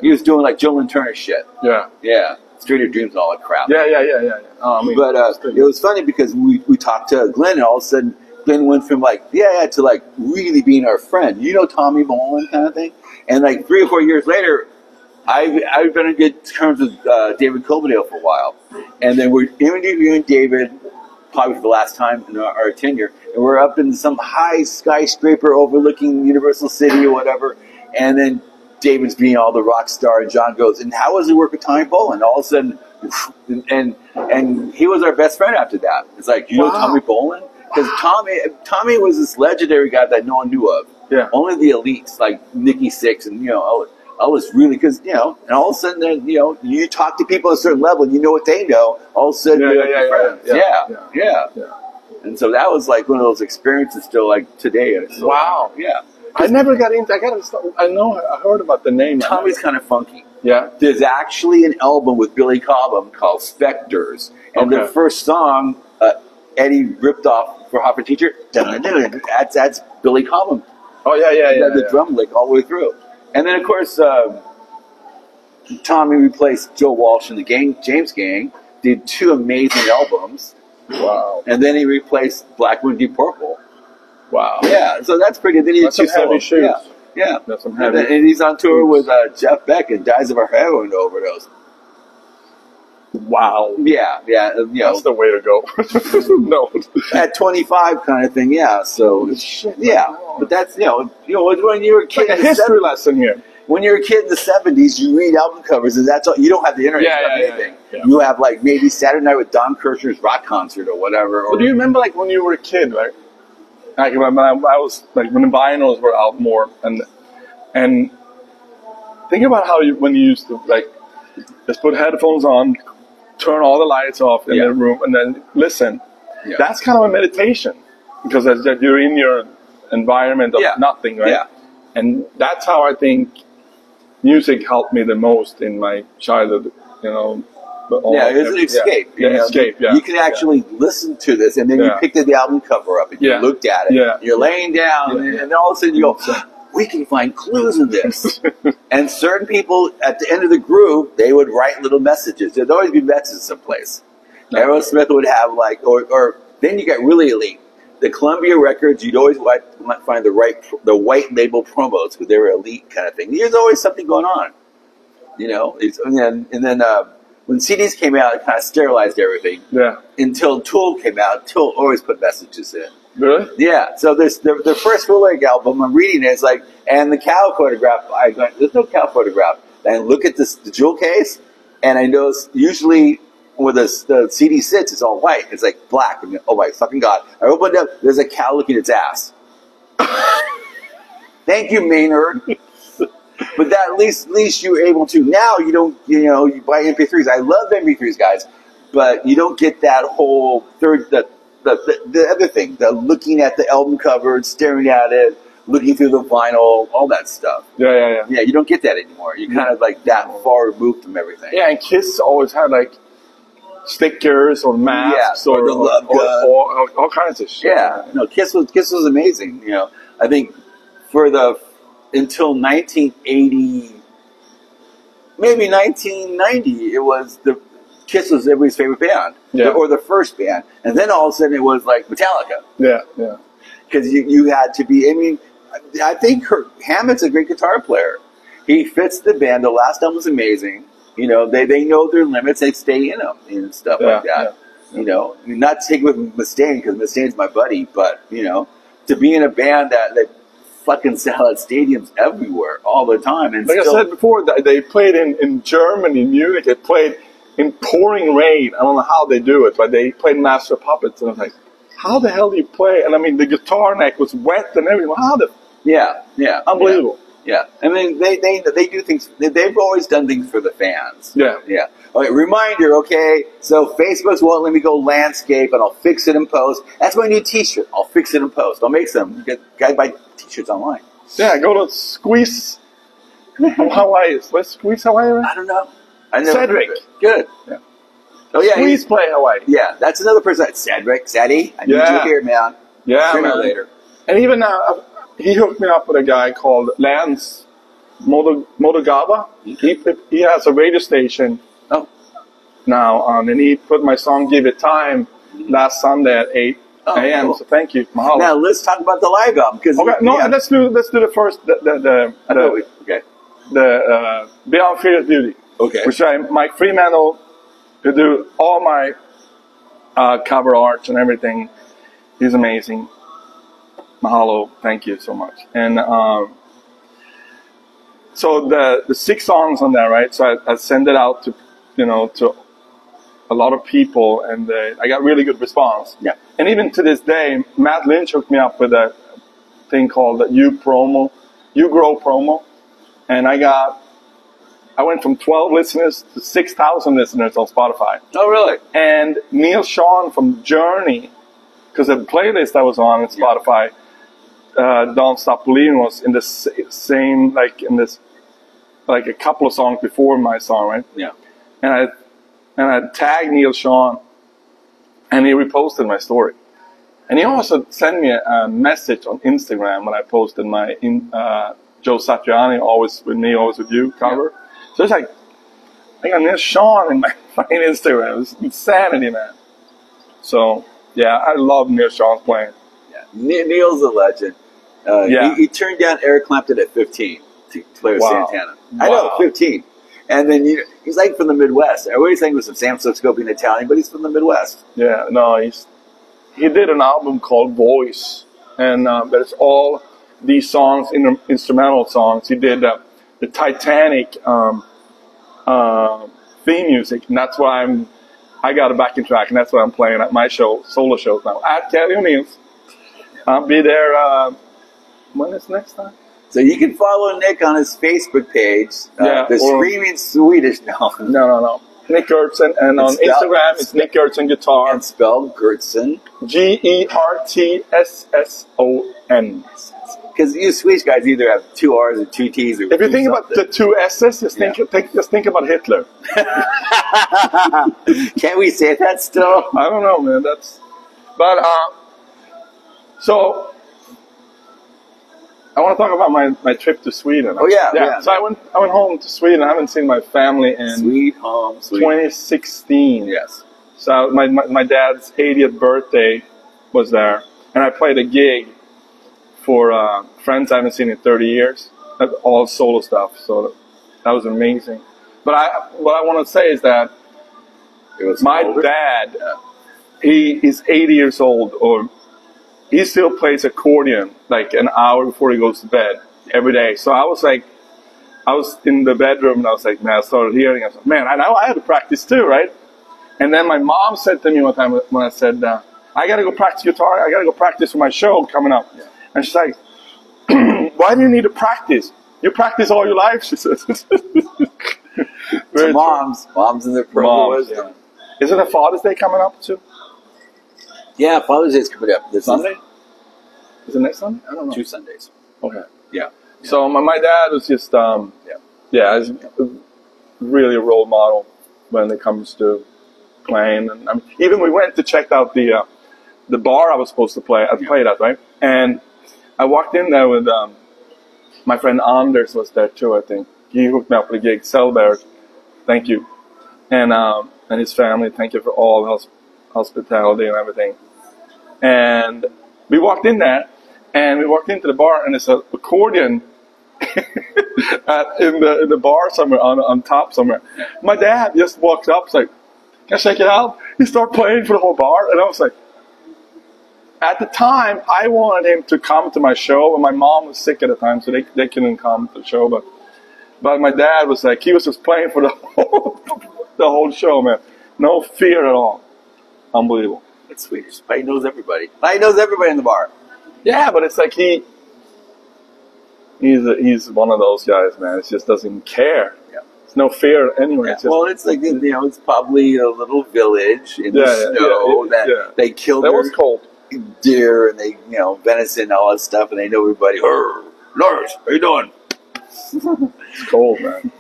He was doing like Joe Lynn Turner shit. Yeah. Street of Dreams and all that crap. Yeah. But it was funny because we talked to Glenn, and all of a sudden, Glenn went from like to like really being our friend, Tommy Bolin kind of thing, and like 3 or 4 years later, I've been in good terms with David Coverdale for a while, and then we're interviewing David probably for the last time in our tenure, and we're up in some high skyscraper overlooking Universal City or whatever, and then David's being all the rock star, and John goes, "And how was it work with Tommy Bolin?" All of a sudden, and he was our best friend after that. It's like Tommy Bolin. Because Tommy was this legendary guy that no one knew of. Yeah. Only the elites, like Nikki Sixx, and I was really and all of a sudden, then you talk to people at a certain level, and you know what they know. All of a sudden, you're friends. Yeah. And so that was like one of those experiences still like today. Wow. Yeah. I never got into. I heard about the name. Tommy's kind of funky. Yeah. There's actually an album with Billy Cobham called Spectres, and the first song. Eddie ripped off for Hopper Teacher. That's Billy Cobham. Oh yeah. The drum lick all the way through, and then of course Tommy replaced Joe Walsh in the James Gang. Did 2 amazing albums. Wow. And then he replaced Black Wind Deep Purple. Wow. Yeah. So that's pretty. Then he did 2 heavy shoes. Yeah. That's some heavy. And he's on tour with Jeff Beck and dies of a heroin overdose. Wow. Yeah. That's the way to go. No. At 25 kind of thing, So, but that's, when you were a kid. Like a history lesson here. When you're a kid in the 70s, you read album covers, and that's all. You don't have the internet or anything. Yeah. You have, like, maybe Saturday Night with Don Kirshner's rock concert or whatever. Well, do you remember, like, when you were a kid, right? Like, when I was, like, when the vinyls were out more, and And think about how when you used to like just put headphones on, turn all the lights off in the room, and then listen. Yeah. That's kind of a meditation because you're in your environment of nothing, right? Yeah. And that's how I think music helped me the most in my childhood, you know. It's an escape. Escape, You can actually listen to this, and then you picked the album cover up, and you looked at it. Yeah. You're laying down, and then all of a sudden you go, we can find clues in this. And certain people, at the end of the groove, they would write little messages. There'd always be messages someplace. Aerosmith would have or then you got really elite. The Columbia records, you'd always find the white label promos because they were elite kind of thing. There's always something going on, you know. And then when CDs came out, it kind of sterilized everything. Yeah. Until Tool came out, Tool always put messages in. Really? Yeah. So there's the first Full-Leg album. I'm reading it. It's like, and the cow photograph. There's no cow photograph. And I look at the jewel case, and I notice usually where the CD sits, it's all white. It's like black. And, oh my fucking God! I opened up. There's a cow looking at its ass. Thank you, Maynard. But that at least you were able to. Now you don't. You know, you buy MP3s. I love MP3s, guys, but you don't get that whole the other thing, the looking at the album cover, staring at it, looking through the vinyl, all that stuff. Yeah, you don't get that anymore. You're kind of like that far removed from everything. Yeah, and Kiss always had like stickers or masks or the love gun. Or all kinds of shit. Yeah, no, Kiss was amazing. You know, I think until 1980, maybe 1990, it was Kiss was everybody's favorite band, or the first band, and then all of a sudden it was like Metallica. Yeah. Because you had to be. I mean, I think Hammett's a great guitar player. He fits the band. The last album was amazing. You know, they know their limits. They stay in them and stuff like that. Yeah. You know, not to take with Mustaine because Mustaine's my buddy, but you know, to be in a band that fucking sell at stadiums everywhere all the time. And like I said before, they played in Germany, in Munich. They played in pouring rain. I don't know how they do it, but they played Master of Puppets, and I was like, how the hell do you play? And I mean, the guitar neck was wet and everything. How the? Yeah. Unbelievable. Yeah. I mean, they do things. They've always done things for the fans. Yeah. Okay, reminder, okay, so Facebook won't let me go landscape, and I'll fix it in post. That's my new T-shirt. I'll fix it in post. I'll make some. Guys buy T-shirts online. Yeah, go to Squeeze Hawaii. What's Squeeze Hawaii? I don't know. Cedric. Good. Yeah. Oh yeah. Squeeze Play Hawaii. Yeah, that's another person. Cedric, Sadie. I need you here, man. Yeah, sooner or later. And even he hooked me up with a guy called Lance Motogaba. He has a radio station. Now, and he put my song "Give It Time" last Sunday at 8 a.m. Cool. So thank you, mahalo. Now let's talk about the live album. Let's do the first the Beyond Fearless Beauty. Okay. Which Mike Fremantle, who do all my cover arts and everything. He's amazing. Mahalo, thank you so much. And so the 6 songs on there, right? So I send it out to a lot of people, and I got really good response. Yeah. And even to this day, Matt Lynch hooked me up with a thing called the You Grow promo, and I went from 12 listeners to 6,000 listeners on Spotify. Oh, really? And Neil Sean from Journey, because the playlist I was on Spotify, Don't Stop Believing, was in the same, like a couple of songs before my song, right? Yeah. And I tagged Neil Sean, and he reposted my story. And he also sent me a message on Instagram when I posted my Joe Satriani, Always With Me, Always With You cover. Yeah. So it's like, I got Neil Sean in my Instagram. It's insanity, man. So, yeah, I love Neil Sean's playing. Yeah. Neil's a legend. He turned down Eric Clapton at 15 to play with Santana. I know, 15. And then he's like from the Midwest. I always think it was some Sam Scopian Italian, but he's from the Midwest. Yeah, no, he did an album called Voice, and but it's all these songs, instrumental songs. He did the Titanic theme music, and that's why I got a backing track, and that's what I'm playing at my solo shows now at Kelly O'Neill's. I'll be there. When is next time? So you can follow Nick on his Facebook page. The Screaming Swedish. No. Nick Gertsson, and on Instagram it's Nick Gertsson Guitar. And spelled Gertsson. Gertsson. Because you Swedish guys either have 2 R's or 2 T's. Or if you think about the 2 S's, just think about Hitler. Can't we say that still? I don't know, man. So I want to talk about my trip to Sweden. Oh yeah. So I went home to Sweden. I haven't seen my family in Sweet home, 2016. Yes. So my dad's 80th birthday was there, and I played a gig for friends I haven't seen in 30 years. All solo stuff. So that was amazing. But what I want to say is that my dad, he is 80 years old, or he still plays accordion like an hour before he goes to bed every day. So I was in the bedroom and I was like, man, I started hearing. I was like, man, I had to practice too, right? And then my mom said to me one time when I said, I got to go practice guitar. I got to go practice for my show coming up. Yeah. And she's like, why do you need to practice? You practice all your life, she says. Moms in their pro wisdom. Yeah. Isn't it Father's Day coming up too? Yeah, Father's Day is coming up this Sunday. Is it next Sunday? I don't know. 2 Sundays. Okay. Yeah. So my dad was just he's really a role model when it comes to playing, and even we went to check out the bar I was supposed to play. I played at, right? And I walked in there with my friend Anders was there too. I think he hooked me up with a gig. Selberg, thank you, and his family. Thank you for all the hospitality and everything. And we walked in there, and we walked into the bar, and it's an accordion in the bar somewhere on top somewhere. My dad just walks up, like, "Can I check it out?" He started playing for the whole bar, and I was like, at the time, I wanted him to come to my show, and my mom was sick at the time, so they couldn't come to the show. But my dad was like, he was just playing for the whole show, man. No fear at all. Unbelievable. It's Swedish. He knows everybody. He knows everybody in the bar. Yeah, but it's like he's one of those guys, man. It just doesn't care. Yeah. There's no fear anywhere. Yeah. It's like, it's probably a little village in the snow that they killed. That was cold. Deer and they, venison and all that stuff, and they know everybody. Lars, how you doing? It's cold, man.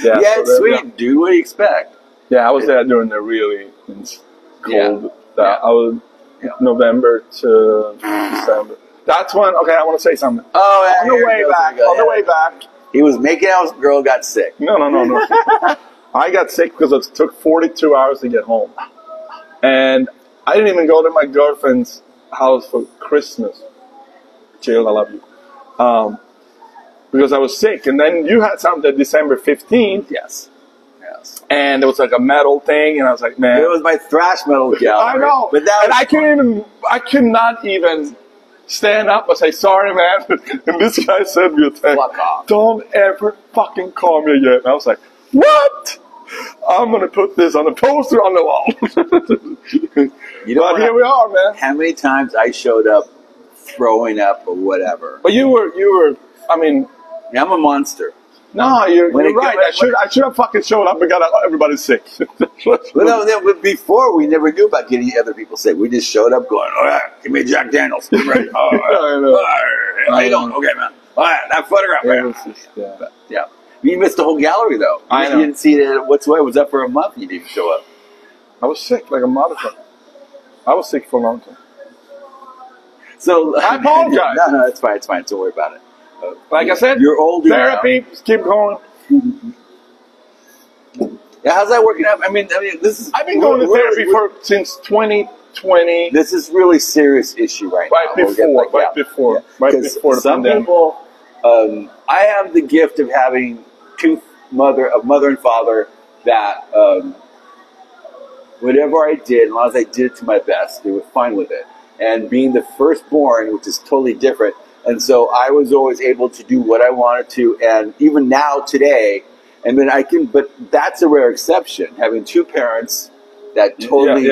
Yeah, it's sweet, dude. What do you expect? Yeah, I was there during the really cold. I was November to December. That's when. Okay, I want to say something. Oh, on the way back, he was making out with a girl, got sick. No. I got sick because it took 42 hours to get home, and I didn't even go to my girlfriend's house for Christmas. Jill, I love you. Because I was sick. And then you had something December 15th. Yes. And it was like a metal thing. And I was like, man. It was my thrash metal gallery. I know. But I could not even stand up and say, sorry, man. And this guy sent me a text. Don't ever fucking call me again. And I was like, what? I'm going to put this on a poster on the wall. But here we are, man. How many times I showed up throwing up or whatever. But you were, I mean. I'm a monster. No, you're right. I should have fucking showed up and got everybody sick. But before, we never knew about getting other people sick. We just showed up going, all right, give me a Jack Daniels. Get ready. All right. How you doing? Okay, man. All right, that photograph. Yeah. You missed the whole gallery, though. I know. You didn't see it whatsoever. It was up for a month. You didn't show up. I was sick like a motherfucker. I was sick for a long time. So I apologize. No, it's fine. Don't worry about it. Like I said, you're older therapy. now. Keep going. Yeah, how's that working out? I mean, this is. I've been going to therapy since 2020. This is really serious issue right now. Right before the some pandemic. People, I have the gift of having a mother and father that whatever I did, as long as I did it to my best, they were fine with it. And being the firstborn, which is totally different. And so I was always able to do what I wanted to, and even now today, but that's a rare exception. Having two parents that totally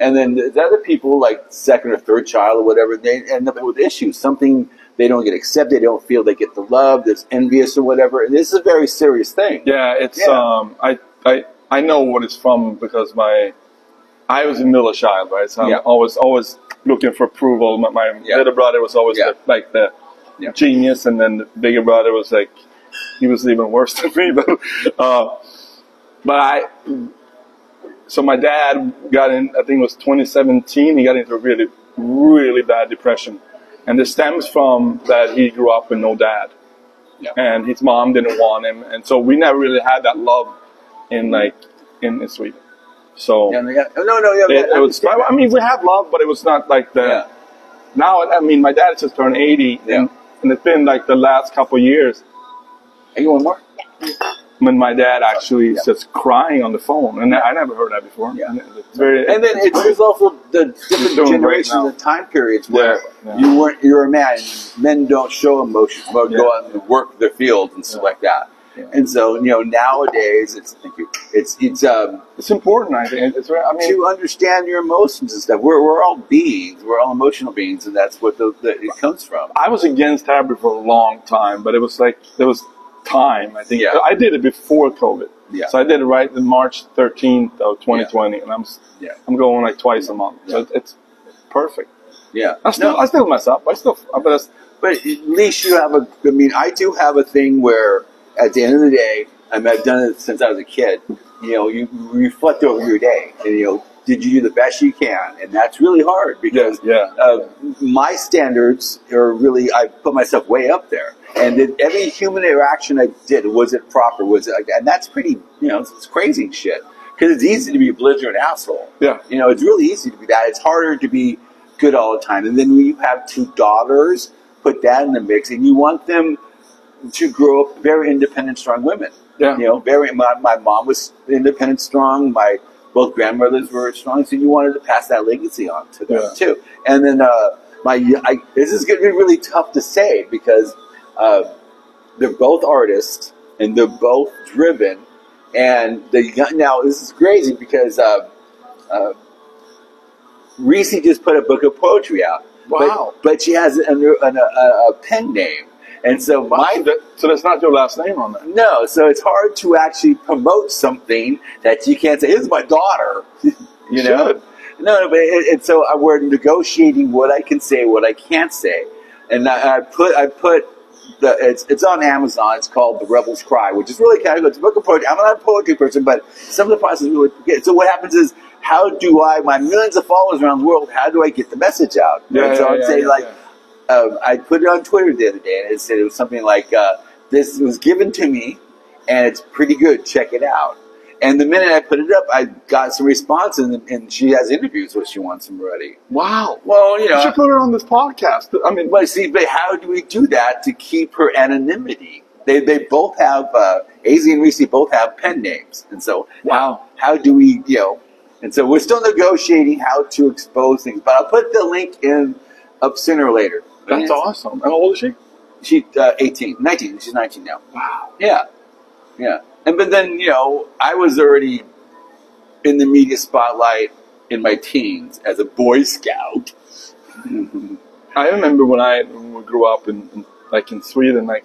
And then the other people, like second or third child or whatever, they end up with issues. Something they don't get accepted, they don't feel they get the love, there's envious or whatever. And this is a very serious thing. Yeah, it's I know what it's from because I was a middle child, right? So I'm always looking for approval. My little brother was always the genius, and then the bigger brother was like, he was even worse than me. So my dad got in, I think it was 2017, he got into a really, really bad depression. And this stems from that he grew up with no dad. Yeah. And his mom didn't want him. And so we never really had that love in Sweden. So I mean, we had love, but it was not like the. Yeah. Now, I mean, my dad just turned 80, and it's been like the last couple of years. Are you one more? When my dad actually is just crying on the phone, and I never heard that before. Yeah. And then there's also the different generations and time periods where you're a man. Men don't show emotion, but go out and work their fields and stuff like that. Yeah. And so nowadays it's important. I think to understand your emotions and stuff. We're all beings. We're all emotional beings, and that's what it comes from. I was against therapy for a long time, but it was like there was time. I think I did it before COVID. Yeah. So I did it right in March 13th of 2020, and I'm going like twice a month. So it's perfect. Yeah. I still mess up. But at least you have I do have a thing where at the end of the day, I've done it since I was a kid. You reflect over your day, and did you do the best you can? And that's really hard because my standards are really, I put myself way up there. And every human interaction I did, was it proper? Was it like that? And that's pretty, it's crazy shit. Because it's easy to be a belligerent asshole. Yeah. It's really easy to be that. It's harder to be good all the time. And then when you have two daughters, put that in the mix, and you want them to grow up very independent, strong women. Yeah. My mom was independent, strong. Both grandmothers were strong, so you wanted to pass that legacy on to them too. And then this is going to be really tough to say because they're both artists and they're both driven. And now this is crazy because Reese just put a book of poetry out. Wow! But she has a pen name. And so so that's not your last name on that. No, so it's hard to actually promote something that you can't say. This is my daughter, No, but so we're negotiating what I can say, what I can't say, and I put it's on Amazon. It's called The Rebel's Cry, which is really kind of good. It's a book of poetry. I'm not a poetry person, but some of the process really. So what happens is, how do my millions of followers around the world? How do I get the message out? I put it on Twitter the other day, and it said it was something like, this was given to me, and it's pretty good. Check it out. And the minute I put it up, I got some response, and she has interviews where she wants them ready. Wow. Well, you should put her on this podcast. I mean, but how do we do that to keep her anonymity? They both have, AZ and Reese both have pen names. And so how do we, and so we're still negotiating how to expose things. But I'll put the link up sooner or later. That's awesome. How old is she? She's 19. She's 19 now. Wow. Yeah. Yeah. But then, I was already in the media spotlight in my teens as a Boy Scout. I remember when we grew up in Sweden, there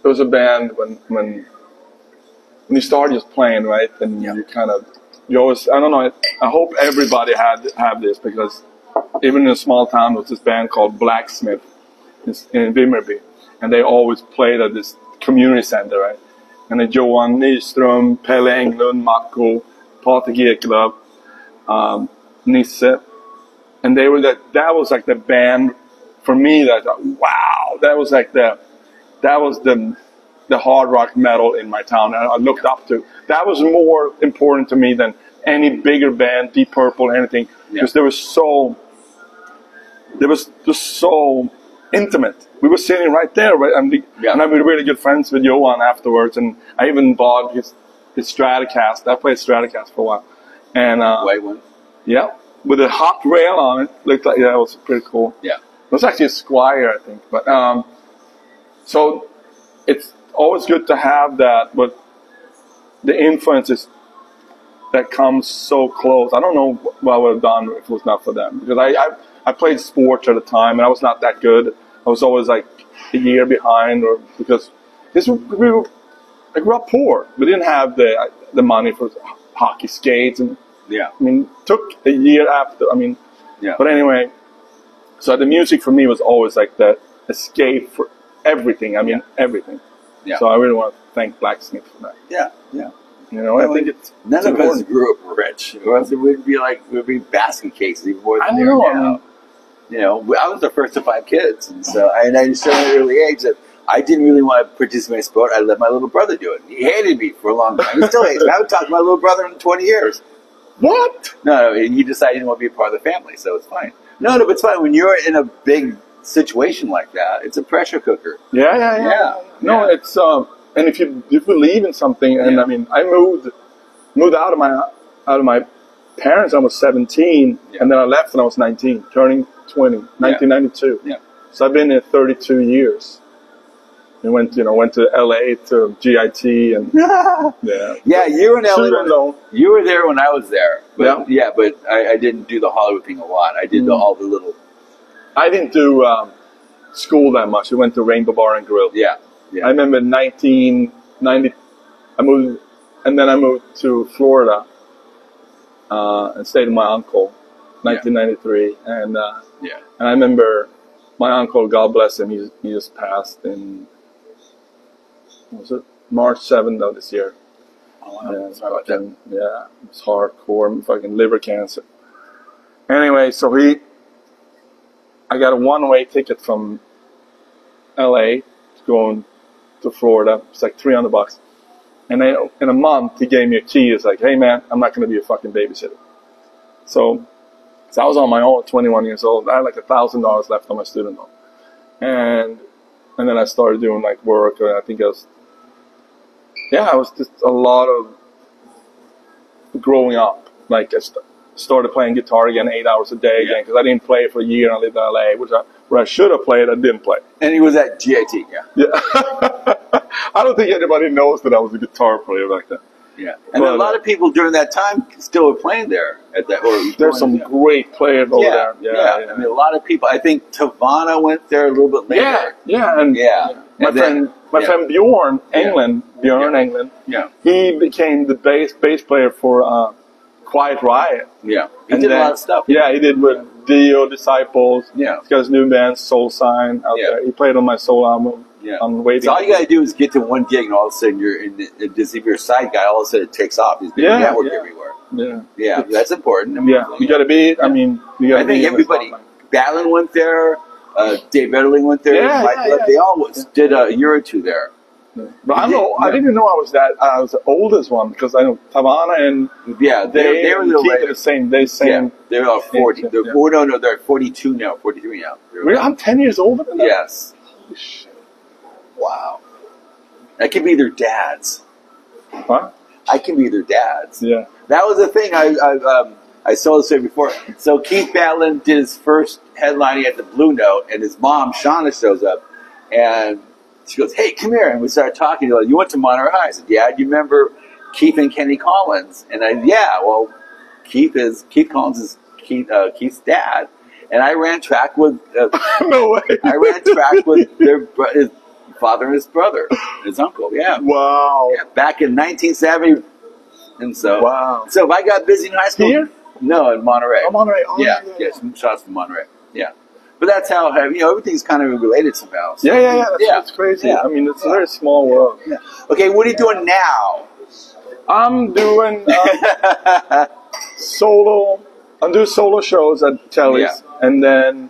was a band when you started just playing, right? And you always, I don't know, I hope everybody have this because even in a small town, there was this band called Blacksmith in Vimmerby, and they always played at this community center, right? And then Johan Nyström, Pelle Englund, Marco, Patrik Ekelöf, Nisse, and they were that was like the band for me that I thought, wow, that was the hard rock metal in my town, and I looked up to. That was more important to me than any bigger band, Deep Purple, anything, because they was just so intimate. We were sitting right there, right? And I was really good friends with Johan afterwards, and I even bought his Stratocaster. I played Stratocaster for a while, and white one, with a hot rail on it. Looked like that was pretty cool. Yeah, it was actually a Squire, I think. But so it's always good to have that, but the influences that comes so close. I don't know what I would have done if it was not for them, because I played sports at the time and I was not that good. I was always like a year behind, or because I grew up poor. We didn't have the money for hockey skates, and Yeah. I mean, took a year after. I mean, Yeah. but anyway, so the music for me was always like the escape for everything. I mean, everything. Yeah. So I really want to thank Blacksmith for that. Yeah. Yeah. You know, I think it's none of us important. grew up rich, or else it would be basket cases even more than I don't they are know. now. I mean, You know, I was the first of 5 kids, and so I understood at an early age that I didn't really want to participate in sport. I let my little brother do it. He hated me for a long time. He still hates me. I haven't talked to my little brother in 20 years. what? No, he decided he didn't want to be a part of the family, so it's fine. No, but it's fine. When you're in a big situation like that, it's a pressure cooker. Yeah. No, Yeah. it's and if you believe in something, and Yeah. I mean, I moved out of my parents when I was 17, Yeah. and then I left when I was 19, turning 20, 1992. Yeah. So I've been here 32 years. We went to LA to GIT, and yeah. Yeah, you were in LA. Sure, no. You were there when I was there. But, Yeah. but I didn't do the Hollywood thing a lot. I did all the little... I didn't do school that much. We went to Rainbow Bar and Grill. Yeah. I remember in 1990, I moved to Florida and stayed with my uncle, 1993. And I remember my uncle, God bless him, he just passed in, what was it, March 7th of this year. Oh, wow. Yeah, Sorry about that. yeah, it was hardcore, fucking liver cancer. Anyway, so I got a one-way ticket from LA going to Florida. It's like $300. And then in a month, he gave me a key. It's like, hey man, I'm not going to be a fucking babysitter. So I was on my own, 21 years old. I had like $1,000 left on my student loan. And then I started doing like work, and I think it was just a lot of growing up. Like I started playing guitar again 8 hours a day again, because I didn't play for a year and I lived in LA, where I should have played, I didn't play. And he was at GIT, Yeah. I don't think anybody knows that I was a guitar player back then. Yeah. And a lot of people during that time still were playing there at that. There's some great players over there. Yeah. I mean, a lot of people. I think Tavana went there a little bit later. My friend Bjorn Englund, he became the bass player for Quiet Riot. Yeah. He did a lot of stuff. Yeah, he did with Dio, Disciples. Yeah. He's got his new band, Soul Sign, out there. He played on my solo album. Yeah. I'm waiting. So all you got to do is get to one gig, and all of a sudden you're in if you're a side guy, all of a sudden it takes off. He's been networked everywhere. Yeah, that's important. I mean, you got to be. I mean, you got to be. I think everybody. Ballin went there. Dave Etterling went there. They all did a year or two there. But I didn't know I was the oldest one, because I know Tavana and they were the same. They're all 40. They're 42 now, 43 now. Really? I'm 10 years older than that? Yes. Holy shit. Wow. I can be their dads. Huh? I can be their dads. Yeah. That was the thing I saw this before. So Keith Batlin did his first headlining at the Blue Note, and his mom, Shauna, shows up, and she goes, "Hey, come here." And we started talking. Like, "You went to Monterey High?" I said, "Yeah." "Do you remember Keith and Kenny Collins?" And well, Keith Collins is Keith's dad. And I ran track with no way. I ran track with his father and his brother, his uncle. Yeah. Wow. Yeah, back in 1970. And so, So if I got busy in high school, here? No, in Monterey. Oh, Monterey. Oh, Yes. Shots from Monterey. Yeah. But that's how everything's kind of related somehow. So. That's crazy. Yeah. I mean, it's a very small world. Yeah. Okay, what are you doing now? I'm doing solo. I'm doing solo shows at Telly's, and then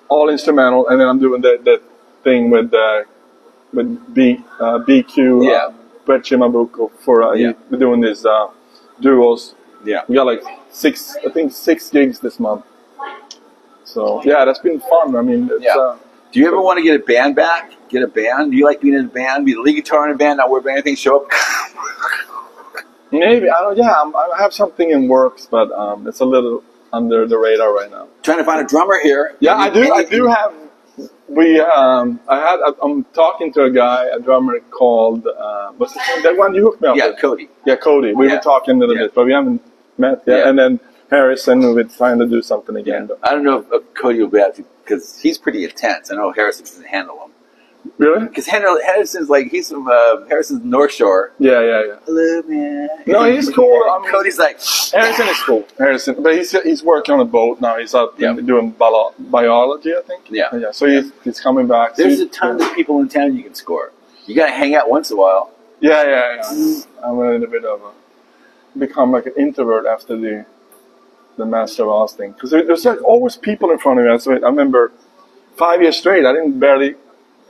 all instrumental, and then I'm doing the thing with BQ, Brett Chimabuco for we're doing these duos. Yeah, we got like 6 gigs this month. So that's been fun. I mean, it's, do you ever want to get a band back? Get a band? Do you like being in a band? Be the lead guitar in a band, not worry about anything, show up? Maybe. I don't. Yeah, I have something in works, but it's a little under the radar right now. Trying to find a drummer here. Yeah, I do have I'm talking to a drummer called, what's his name? That one you hooked me up with. Cody. Yeah, Cody. We were talking a little bit, but we haven't met yet. Yeah. And then Harrison, we're trying to do something again. I don't know if Cody will be able to, because he's pretty intense. I know Harrison doesn't handle him. Really? Because Harrison's like, he's from Harrison's North Shore. Yeah. Hello, man. No, he's cool. I mean, Cody's like, Harrison is cool. Harrison, but he's working on a boat now. He's out doing biology, I think. Yeah. So he's coming back. There's a ton of people in town you can score. You got to hang out once in a while. Yeah. I'm a little bit of become like an introvert after the Master of Oz thing, because there's like always people in front of me. So I remember 5 years straight, I didn't barely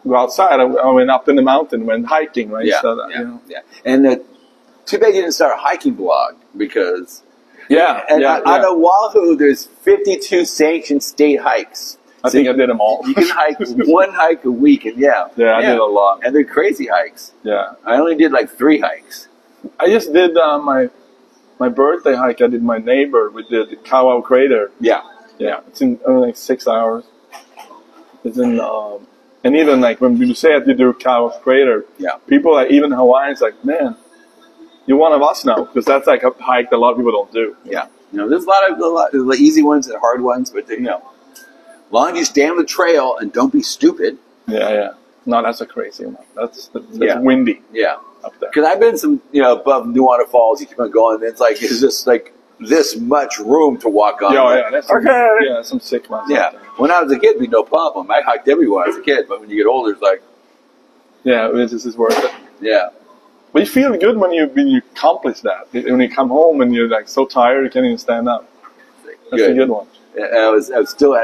go outside. I went up in the mountain, went hiking, right? Yeah. And too bad you didn't start a hiking blog, because on Oahu there's 52 sanctioned state hikes. I think I did them all. You can hike one hike a week, and I did a lot, and they're crazy hikes. Yeah, I only did like 3 hikes. I just did my birthday hike. I did my neighbor. We did the Kawau Crater. Yeah. It's in like 6 hours. It's in and even like when you say that you do Kawau Crater, people like even Hawaiians like, man, you're one of us now, because that's like a hike that a lot of people don't do. Yeah. There's a lot of easy ones and hard ones, but as long as you stay on the trail and don't be stupid. Yeah. No, that's a crazy one. That's windy. Yeah. Up there. Because I've been some, above Nuana Falls, you keep on going, and it's like, it's just like this much room to walk on. That's some sick ones. Yeah. When I was a kid, it'd be no problem. I hiked everywhere as a kid, but when you get older, it's like... Yeah, this is worth it. Yeah. But you feel good when you accomplish that. When you come home and you're like so tired you can't even stand up. That's a good one. I was still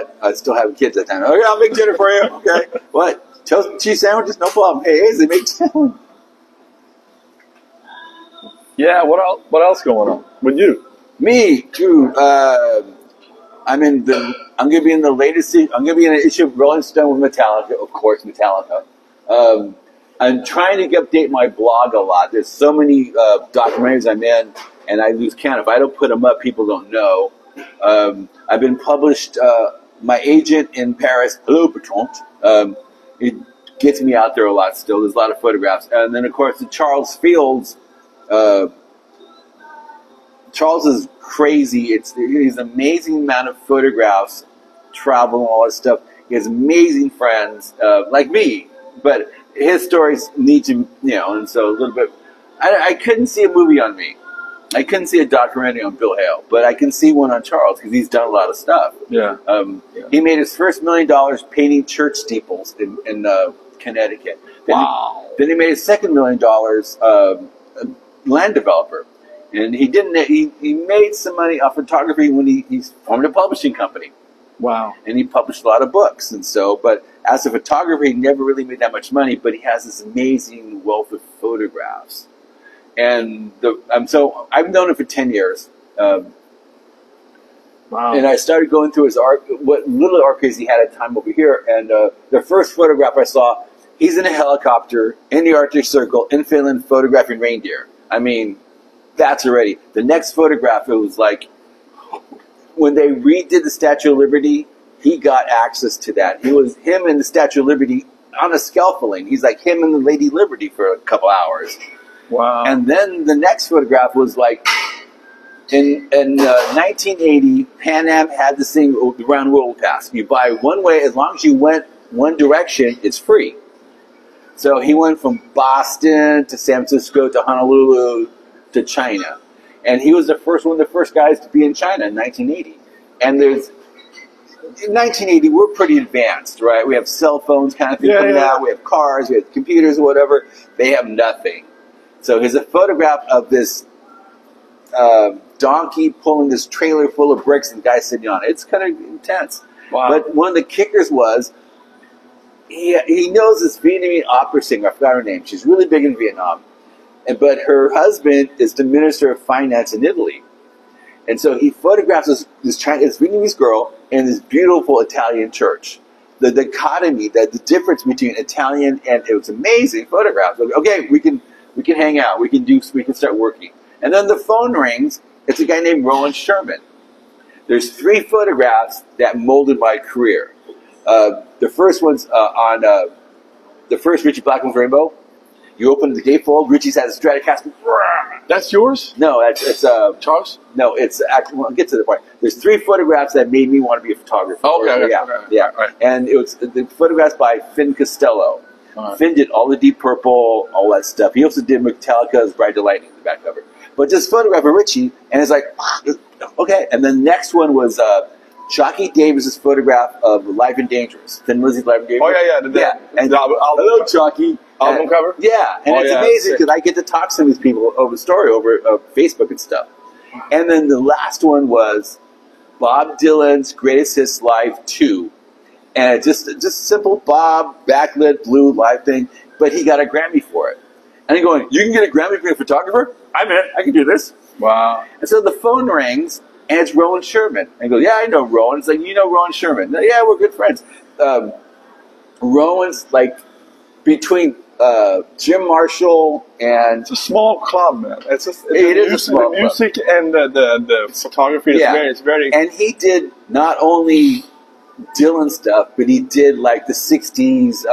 having kids at that time. Okay, I'll make dinner for you. Okay. What? Toast and cheese sandwiches? No problem. Hey, they make sandwiches. Yeah, what else going on with you? Me, too. I'm gonna be in the latest. I'm gonna be in an issue of Rolling Stone with Metallica, of course, Metallica. I'm trying to update my blog a lot. There's so many documentaries I'm in, and I lose count. If I don't put them up, people don't know. I've been published. My agent in Paris, hello, Patron. It gets me out there a lot still. There's a lot of photographs, and then of course the Charles Fields. Charles is crazy. He's an amazing amount of photographs, travel, and all that stuff. He has amazing friends, like me, but his stories need to, and so a little bit. I couldn't see a movie on me. I couldn't see a documentary on Bill Hale, but I can see one on Charles because he's done a lot of stuff. Yeah. He made his first $1 million painting church steeples in Connecticut. Then he made his second $1 million land developer. And he made some money off photography when he formed a publishing company. Wow. And he published a lot of books. And so, but as a photographer, he never really made that much money, but he has this amazing wealth of photographs. And so I've known him for 10 years. Wow. And I started going through his what little archives he had at the time over here. And the first photograph I saw, he's in a helicopter in the Arctic Circle in Finland photographing reindeer. I mean, that's already. The next photograph, it was like, when they redid the Statue of Liberty, he got access to that. He was him and the Statue of Liberty on a scaffolding. He's like him and the Lady Liberty for a couple hours. Wow. And then the next photograph was like, in 1980, Pan Am had this thing, the Round World Pass. You buy one way, as long as you went one direction, it's free. So he went from Boston to San Francisco to Honolulu to China. And he was one of the first guys to be in China in 1980. And in 1980, we're pretty advanced, right? We have cell phones kind of thing coming out. We have cars, we have computers or whatever. They have nothing. So here's a photograph of this donkey pulling this trailer full of bricks and the guy sitting on it. It's kind of intense. Wow. But one of the kickers was, he knows this Vietnamese opera singer. I forgot her name. She's really big in Vietnam. But her husband is the Minister of Finance in Italy. And so he photographs this Vietnamese girl in this beautiful Italian church. The dichotomy, the difference between Italian and it was amazing photographs. Okay, we can hang out. We can start working. And then the phone rings. It's a guy named Roland Sherman. There's 3 photographs that molded my career. The first one's on the first Richie Blackmore's Rainbow. You open the gatefold. Richie's has a Stratocaster. That's yours? No, it's Charles? No, it's actually. Well, I'll get to the point. There's 3 photographs that made me want to be a photographer. Yeah. Right. And it was the photographs by Finn Costello. Right. Finn did all the Deep Purple, all that stuff. He also did Metallica's Ride to Lightning, the back cover. But just photograph of Richie, and it's like, okay. And then the next one was Jockey Davis's photograph of Life and Dangerous. Thin Lizzy's Life and Dangerous. Oh, yeah. And hello, Jockey. Album cover? Yeah, and it's amazing because I get to talk to some of these people over the story over Facebook and stuff. And then the last one was Bob Dylan's Greatest Hits Live 2. And just simple Bob, backlit, blue, live thing, but he got a Grammy for it. And I'm going, you can get a Grammy for being a photographer? I'm in, I can do this. Wow. And so the phone rings, and it's Rowan Sherman. And I go, yeah, I know Rowan. It's like, you know Rowan Sherman? Yeah, we're good friends. Rowan's like between Jim Marshall and... It's a small club, man. It is a small club. The music and the photography is very... And he did not only Dylan stuff, but he did like the 60s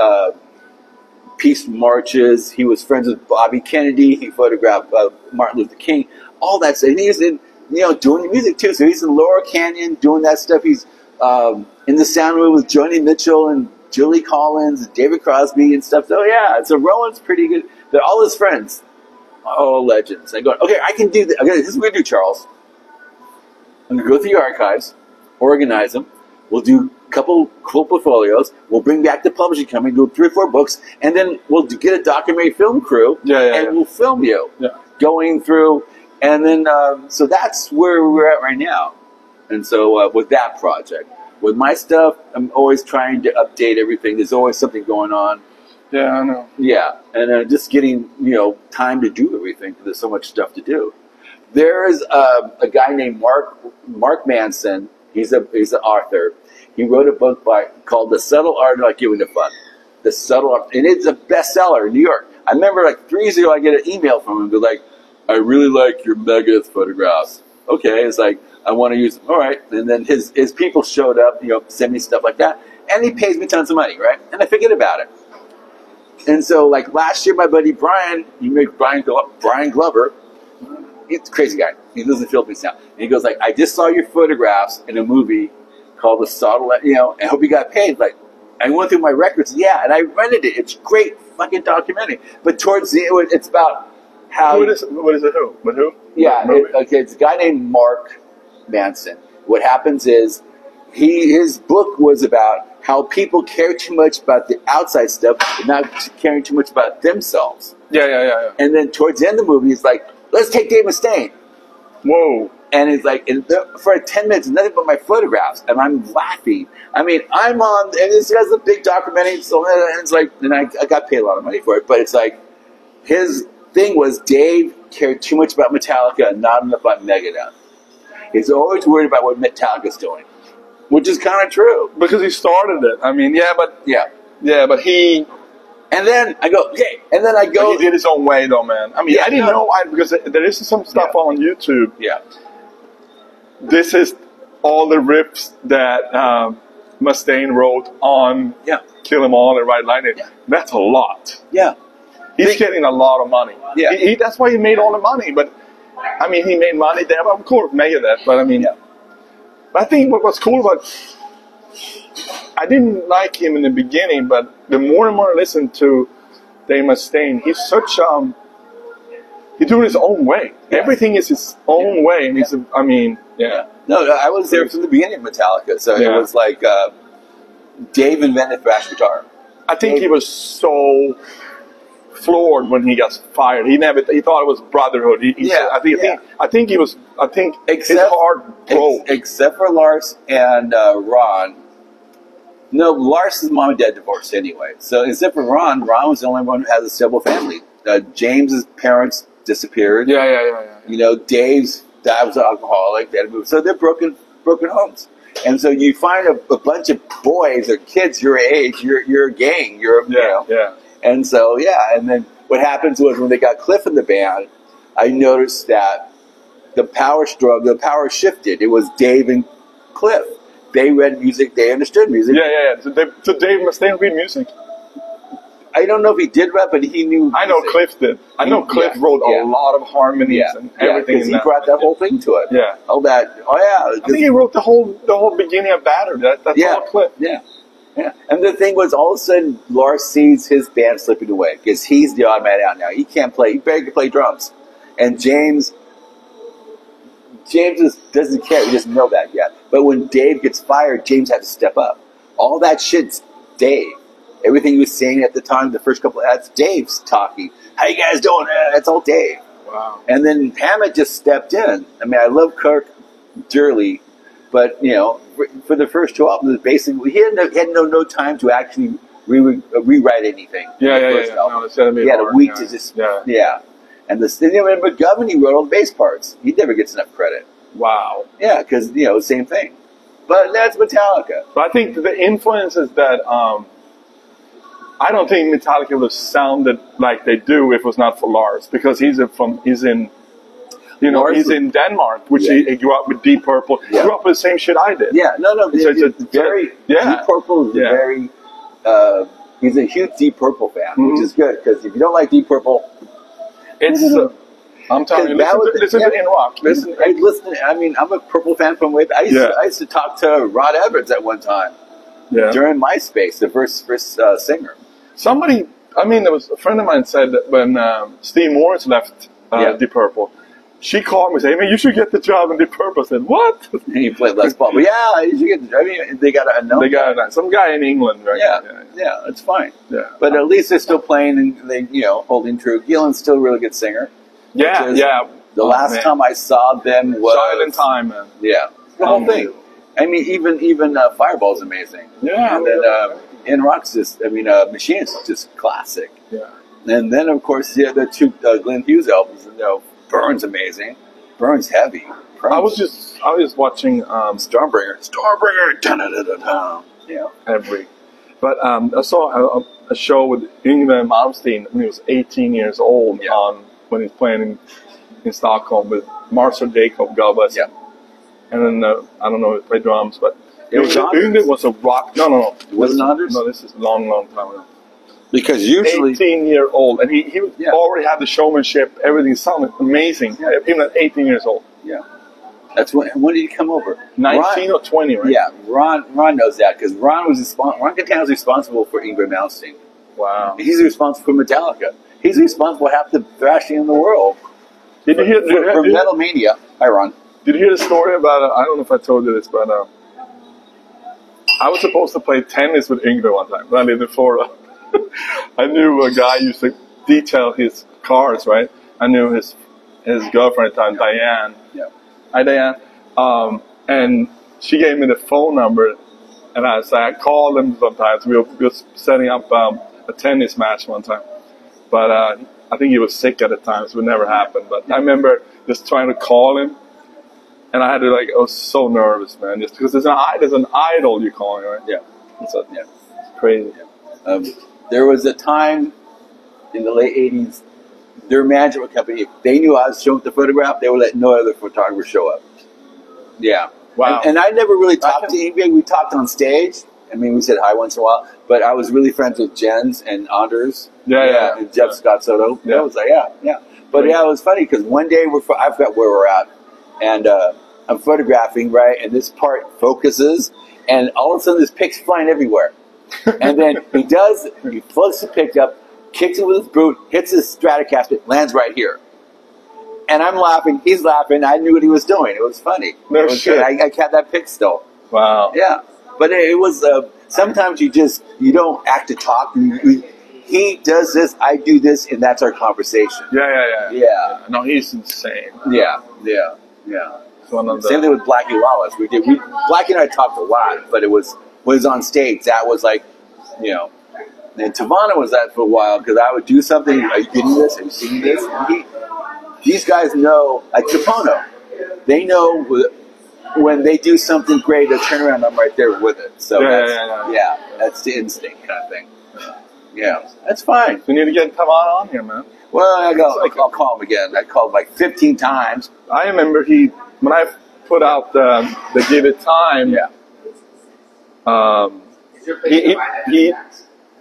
peace marches. He was friends with Bobby Kennedy. He photographed Martin Luther King. All that stuff. And he was in, doing the music too. So he's in Laurel Canyon doing that stuff. He's in the sound room with Joni Mitchell and Julie Collins and David Crosby and stuff. So yeah, so Rowan's pretty good. But all his friends, all legends. I go, okay, I can do this. Okay, this is what we're going to do, Charles. I'm going to go through your archives, organize them. We'll do a couple cool portfolios. We'll bring back the publishing company, do 3 or 4 books, and then we'll get a documentary film crew, and we'll film you going through. And then, so that's where we're at right now. And so with that project. With my stuff, I'm always trying to update everything. There's always something going on. Yeah, I know. Yeah, and just getting, time to do everything. There's so much stuff to do. There is a guy named Mark Manson. He's an author. He wrote a book called The Subtle Art of Not Giving a Fuck. The Subtle Art, and it's a bestseller in New York. I remember like 3 years ago, I get an email from him, like, I really like your Megadeth photographs. Okay, it's like, I want to use them. All right. And then his people showed up, send me stuff like that. And he pays me tons of money, right? And I forget about it. And so, like, last year, my buddy Brian, he made Brian Glover. He's a crazy guy. He lives in the Philippines now. And he goes, like, I just saw your photographs in a movie called The Subtle, I hope you got paid. Like, I went through my records. Yeah, and I rented it. It's great fucking documentary. But towards the end, it's about how... What is it? Who? With who? Yeah, it's a guy named Mark Manson. What happens is his book was about how people care too much about the outside stuff and not caring too much about themselves. Yeah. And then towards the end of the movie, he's like, let's take Dave Mustaine. Whoa. And it's like, for 10 minutes, nothing but my photographs. And I'm laughing. I mean, I'm on, and this guy's a big documentary. So and it's like, and I got paid a lot of money for it. But it's like, his thing was Dave cared too much about Metallica and not enough about Megadeth. He's always worried about what Metallica's doing, which is kind of true. Because he started it. I mean, but he... And then I go, okay. And then I go... But he did his own way, though, man. I mean, I didn't know, because there is some stuff on YouTube. Yeah. This is all the riffs that Mustaine wrote on Kill 'Em All and Ride Lightning. Yeah. That's a lot. Yeah. He's getting a lot of money. Yeah. That's why he made all the money, but... I mean, he made money there, but of course, Megadeth. But I mean, but I think what was cool about, I didn't like him in the beginning, but the more and more I listen to Dave Mustaine, he's such he's doing his own way. Yeah. Everything is his own way, and No, I was there from the beginning of Metallica, so it was like Dave invented thrash guitar. I think he was so floored when he got fired. He thought it was brotherhood. I think his heart broke. Except for Lars and Ron. No, Lars' mom and dad divorced anyway. So except for Ron was the only one who has a stable family. James's parents disappeared. Dave's dad was an alcoholic. They had to move. So they're broken homes. And so you find a bunch of boys or kids your age. You're a gang. And so, and then what happens was when they got Cliff in the band, I noticed that the power shifted. It was Dave and Cliff. they read music, they understood music. Yeah. So Dave Mustaine read music? I don't know if he did rap, but he knew. I know Cliff did. I know Cliff wrote a lot of harmonies and everything. Because he brought that whole thing to it. Yeah. All that. Oh yeah. I think he wrote the whole beginning of Batter. That's all Cliff. Yeah. Yeah. And the thing was, all of a sudden, Lars sees his band slipping away because he's the odd man out now. He can't play. He barely can play drums. And James just doesn't care. He doesn't know that yet. But when Dave gets fired, James had to step up. All that shit's Dave. Everything he was saying at the time, the first couple, that's Dave's talking. How you guys doing? That's all Dave. Wow. And then Hammett just stepped in. I mean, I love Kirk dearly, but you know, for the first two albums, basically he had no time to actually rewrite anything. Yeah. No, he had a week to just And but McGovney wrote all the bass parts. He never gets enough credit. Wow. Yeah, because same thing. But that's Metallica. But I think the influence is that. I don't think Metallica would have sounded like they do if it was not for Lars, because he's in Denmark, which he grew up with Deep Purple. He grew up with the same shit I did. Yeah, no, it's very Deep Purple is very. He's a huge Deep Purple fan, which is good because if you don't like Deep Purple, it's. I'm telling you, listen to In Rock. Listen. I mean, I'm a Purple fan from way back. I used to talk to Rod Evans at one time. Yeah. During MySpace, the first singer. There was a friend of mine said that when Steve Morris left Deep Purple, she called me and said, "Hey man, you should get the job in Deep Purple." I said, "What?" And he played Les Paul. But you should get the, I mean, they got some guy in England, right? Yeah, it's fine. Yeah. But at least they're still playing and they, holding true. Gillan's still a really good singer. Yeah. The last time I saw them was Silent Time, man. Yeah. The whole thing. I mean, even Fireball's amazing. Yeah. And then In Rock's Machine's just classic. Yeah. And then, of course, the two Glenn Hughes albums, Burns amazing. Burns heavy. I was just watching Stormbringer. Da-da-da-da-da. Yeah. But I saw a show with Yngwie Malmsteen when he was 18 years old when he's playing in Stockholm with Marcel Jacob, God bless him. And then, I don't know if he played drums, but Yngwie was a rock. No. Wasn't Anders? No, this is a long time ago. Because usually 18-year-old, and he already had the showmanship. Everything sounded amazing, even at 18 years old. Yeah, that's when did he come over? 19 or 20, right? Yeah, Ron knows that because Ron Catana was responsible for Yngwie Malmsteen. Wow, he's responsible for Metallica. He's responsible for half the thrashing in the world. Did you hear for Metal Mania? Hi, Ron. Did you hear the story about? I don't know if I told you this, but I was supposed to play tennis with Yngwie one time when I lived in Florida. I knew a guy used to detail his cars, right? I knew his girlfriend at the time, Diane. Yeah. Hi, Diane. And she gave me the phone number, and I called him sometimes. We were setting up a tennis match one time. But I think he was sick at the time, so it never happened. But I remember just trying to call him, and I was so nervous, man, just because there's an idol you're calling, right? Yeah. It's crazy. Yeah. There was a time in the late 80s, their management company, if they knew I was showing the photograph, they would let no other photographer show up. Yeah. Wow. And I never really talked to Yngwie. We talked on stage. I mean, we said hi once in a while. But I was really friends with Jens and Anders. Yeah. And Jeff Scott Soto. Yeah. I was like, yeah. But it was funny because one day I forgot where we're at. And I'm photographing, right? And this part focuses. And all of a sudden, this pic's flying everywhere. And then he floats the pick up, kicks it with his boot, hits his Stratocaster, lands right here. And I'm laughing, he's laughing, I knew what he was doing. It was funny. No shit. I kept that pick still. Wow. Yeah. But it was, sometimes you don't act to talk. He does this, I do this, and that's our conversation. Yeah. No, he's insane. Yeah. Same thing with Blackie Lawless. Blackie and I talked a lot, but it was on stage. That was like, and Tavana was that for a while because I would do something. Are you getting this? Are you seeing this? And these guys know, like Capono, they know when they do something great, they'll turn around. I'm right there with it. So that's the instinct kind of thing. Yeah, that's fine. We need to get Tavana on here, man. Well, I'll call him again. I called him like 15 times. I remember when I put out the Give It Time. Yeah.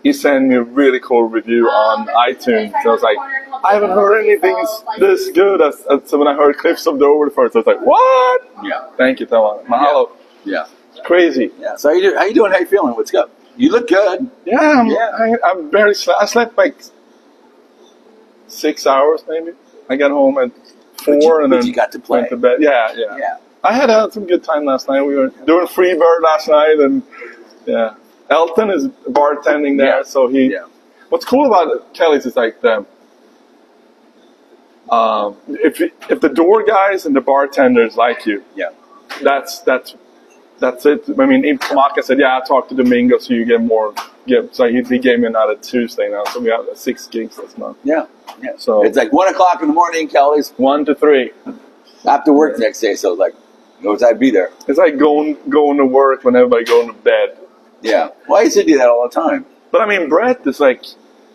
He sent me a really cool review on iTunes. So I was like, I haven't heard anything this good. So when I heard Cliffs of Dover first, I was like, what? Yeah. Thank you, Tawana. Mahalo. Yeah. It's crazy. Yeah. So how you doing? How you feeling? What's up? You look good. Yeah. I'm barely slept. I slept like 6 hours maybe. I got home at 4 and then you got to play. Went to bed. Yeah. I had some good time last night. We were doing Freebird last night, and Elton is bartending there, so he. Yeah. What's cool about Kelly's is like if the door guys and the bartenders like you, that's it. I mean, Kamaka said, I talked to Domingo, so you get more. So he gave me another Tuesday now, so we have 6 gigs this month. Yeah. So it's like 1 o'clock in the morning, Kelly's 1 to 3. After work next day, so like, I'd be there. It's like going to work when everybody going to bed. Yeah. Well, I used to do that all the time. But I mean, Brett is like,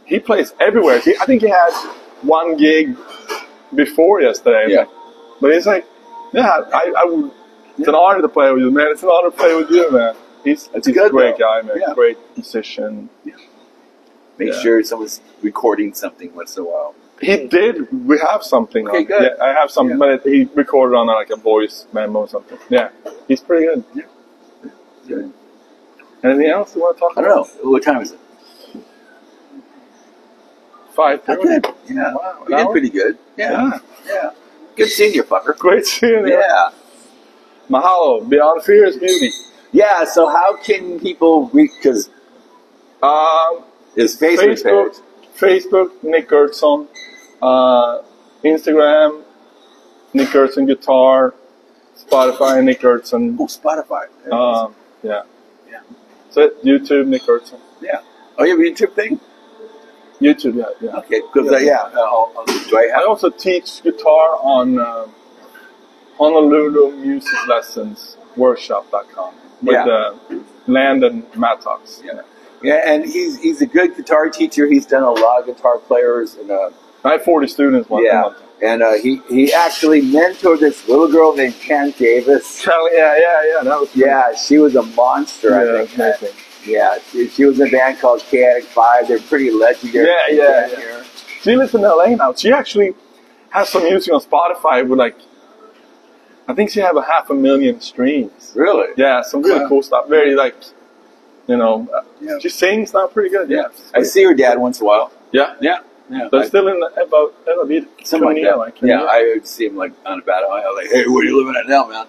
he plays everywhere. I think he had 1 gig before yesterday. Yeah. But he's like, I would. It's an honor to play with you, man. It's an honor to play with you, man. He's a great guy, man. Yeah. Great musician. Yeah. Make sure someone's recording something once in a while. He did. We have something. Okay, good. Yeah, I have something, but he recorded on like a voice memo or something. Yeah, he's pretty good. Yeah. Good. Anything else you want to talk about? I don't know. What time is it? 5:30. Okay. Yeah. Wow. We did pretty good. Yeah. Good seeing you, fucker. Great seeing you. Yeah. Mahalo. Beyond Fear is Beauty. Yeah. So how can people reach? Because his Facebook page. Facebook, Nick Gertsson. Instagram, Nick Gertsson Guitar. Spotify, Nick Gertsson. Oh, Spotify. Yeah. So YouTube, Nick Gertsson. Yeah. Oh, you have a YouTube thing? YouTube, yeah. Okay, because I also teach guitar on Honolulu Music Lessons Workshop.com with Landon Mattox. Yeah, and he's a good guitar teacher. He's done a lot of guitar players. And I have 40 students one month. And he actually mentored this little girl named Ken Davis. Yeah. That was she was a monster, I think. Yeah, she was in a band called Chaotic 5. They're pretty legendary. Yeah. She lives in LA now. She actually has some music on Spotify with I think she have 500,000 streams. Really? Yeah, some really cool stuff. Very she sings now pretty good. Yeah. I see her dad once in a while. Yeah. They're still in about something like that. I would see him on a battle. I was like, hey, where are you living at now, man?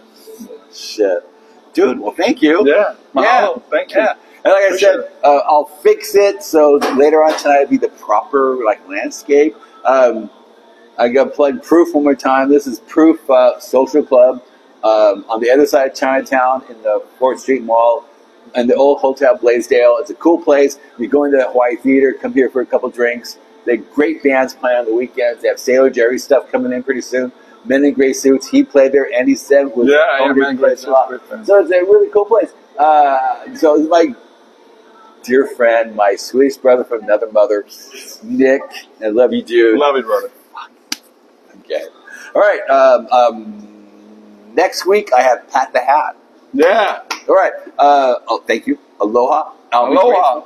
Shit. Dude, well, thank you. Yeah. Mahalo. Thank you. Yeah. And like I said, I'll fix it so later on tonight it'll be the proper landscape. I got to plug Proof one more time. This is Proof Social Club on the other side of Chinatown in the 4th Street Mall and the old Hotel Blaisdell. It's a cool place. You go into the Hawaii Theater, come here for a couple drinks. They have great bands playing on the weekends. They have Sailor Jerry stuff coming in pretty soon. Men in Gray Suits. He played there. Andy Seb was Men in Gray Suits. So it's a really cool place. So it's my dear friend, my Swedish brother from another mother, Nick. I love you, dude. Love you, brother. Okay. All right. Next week I have Pat the Hat. Yeah. All right. Thank you. Aloha. Aloha.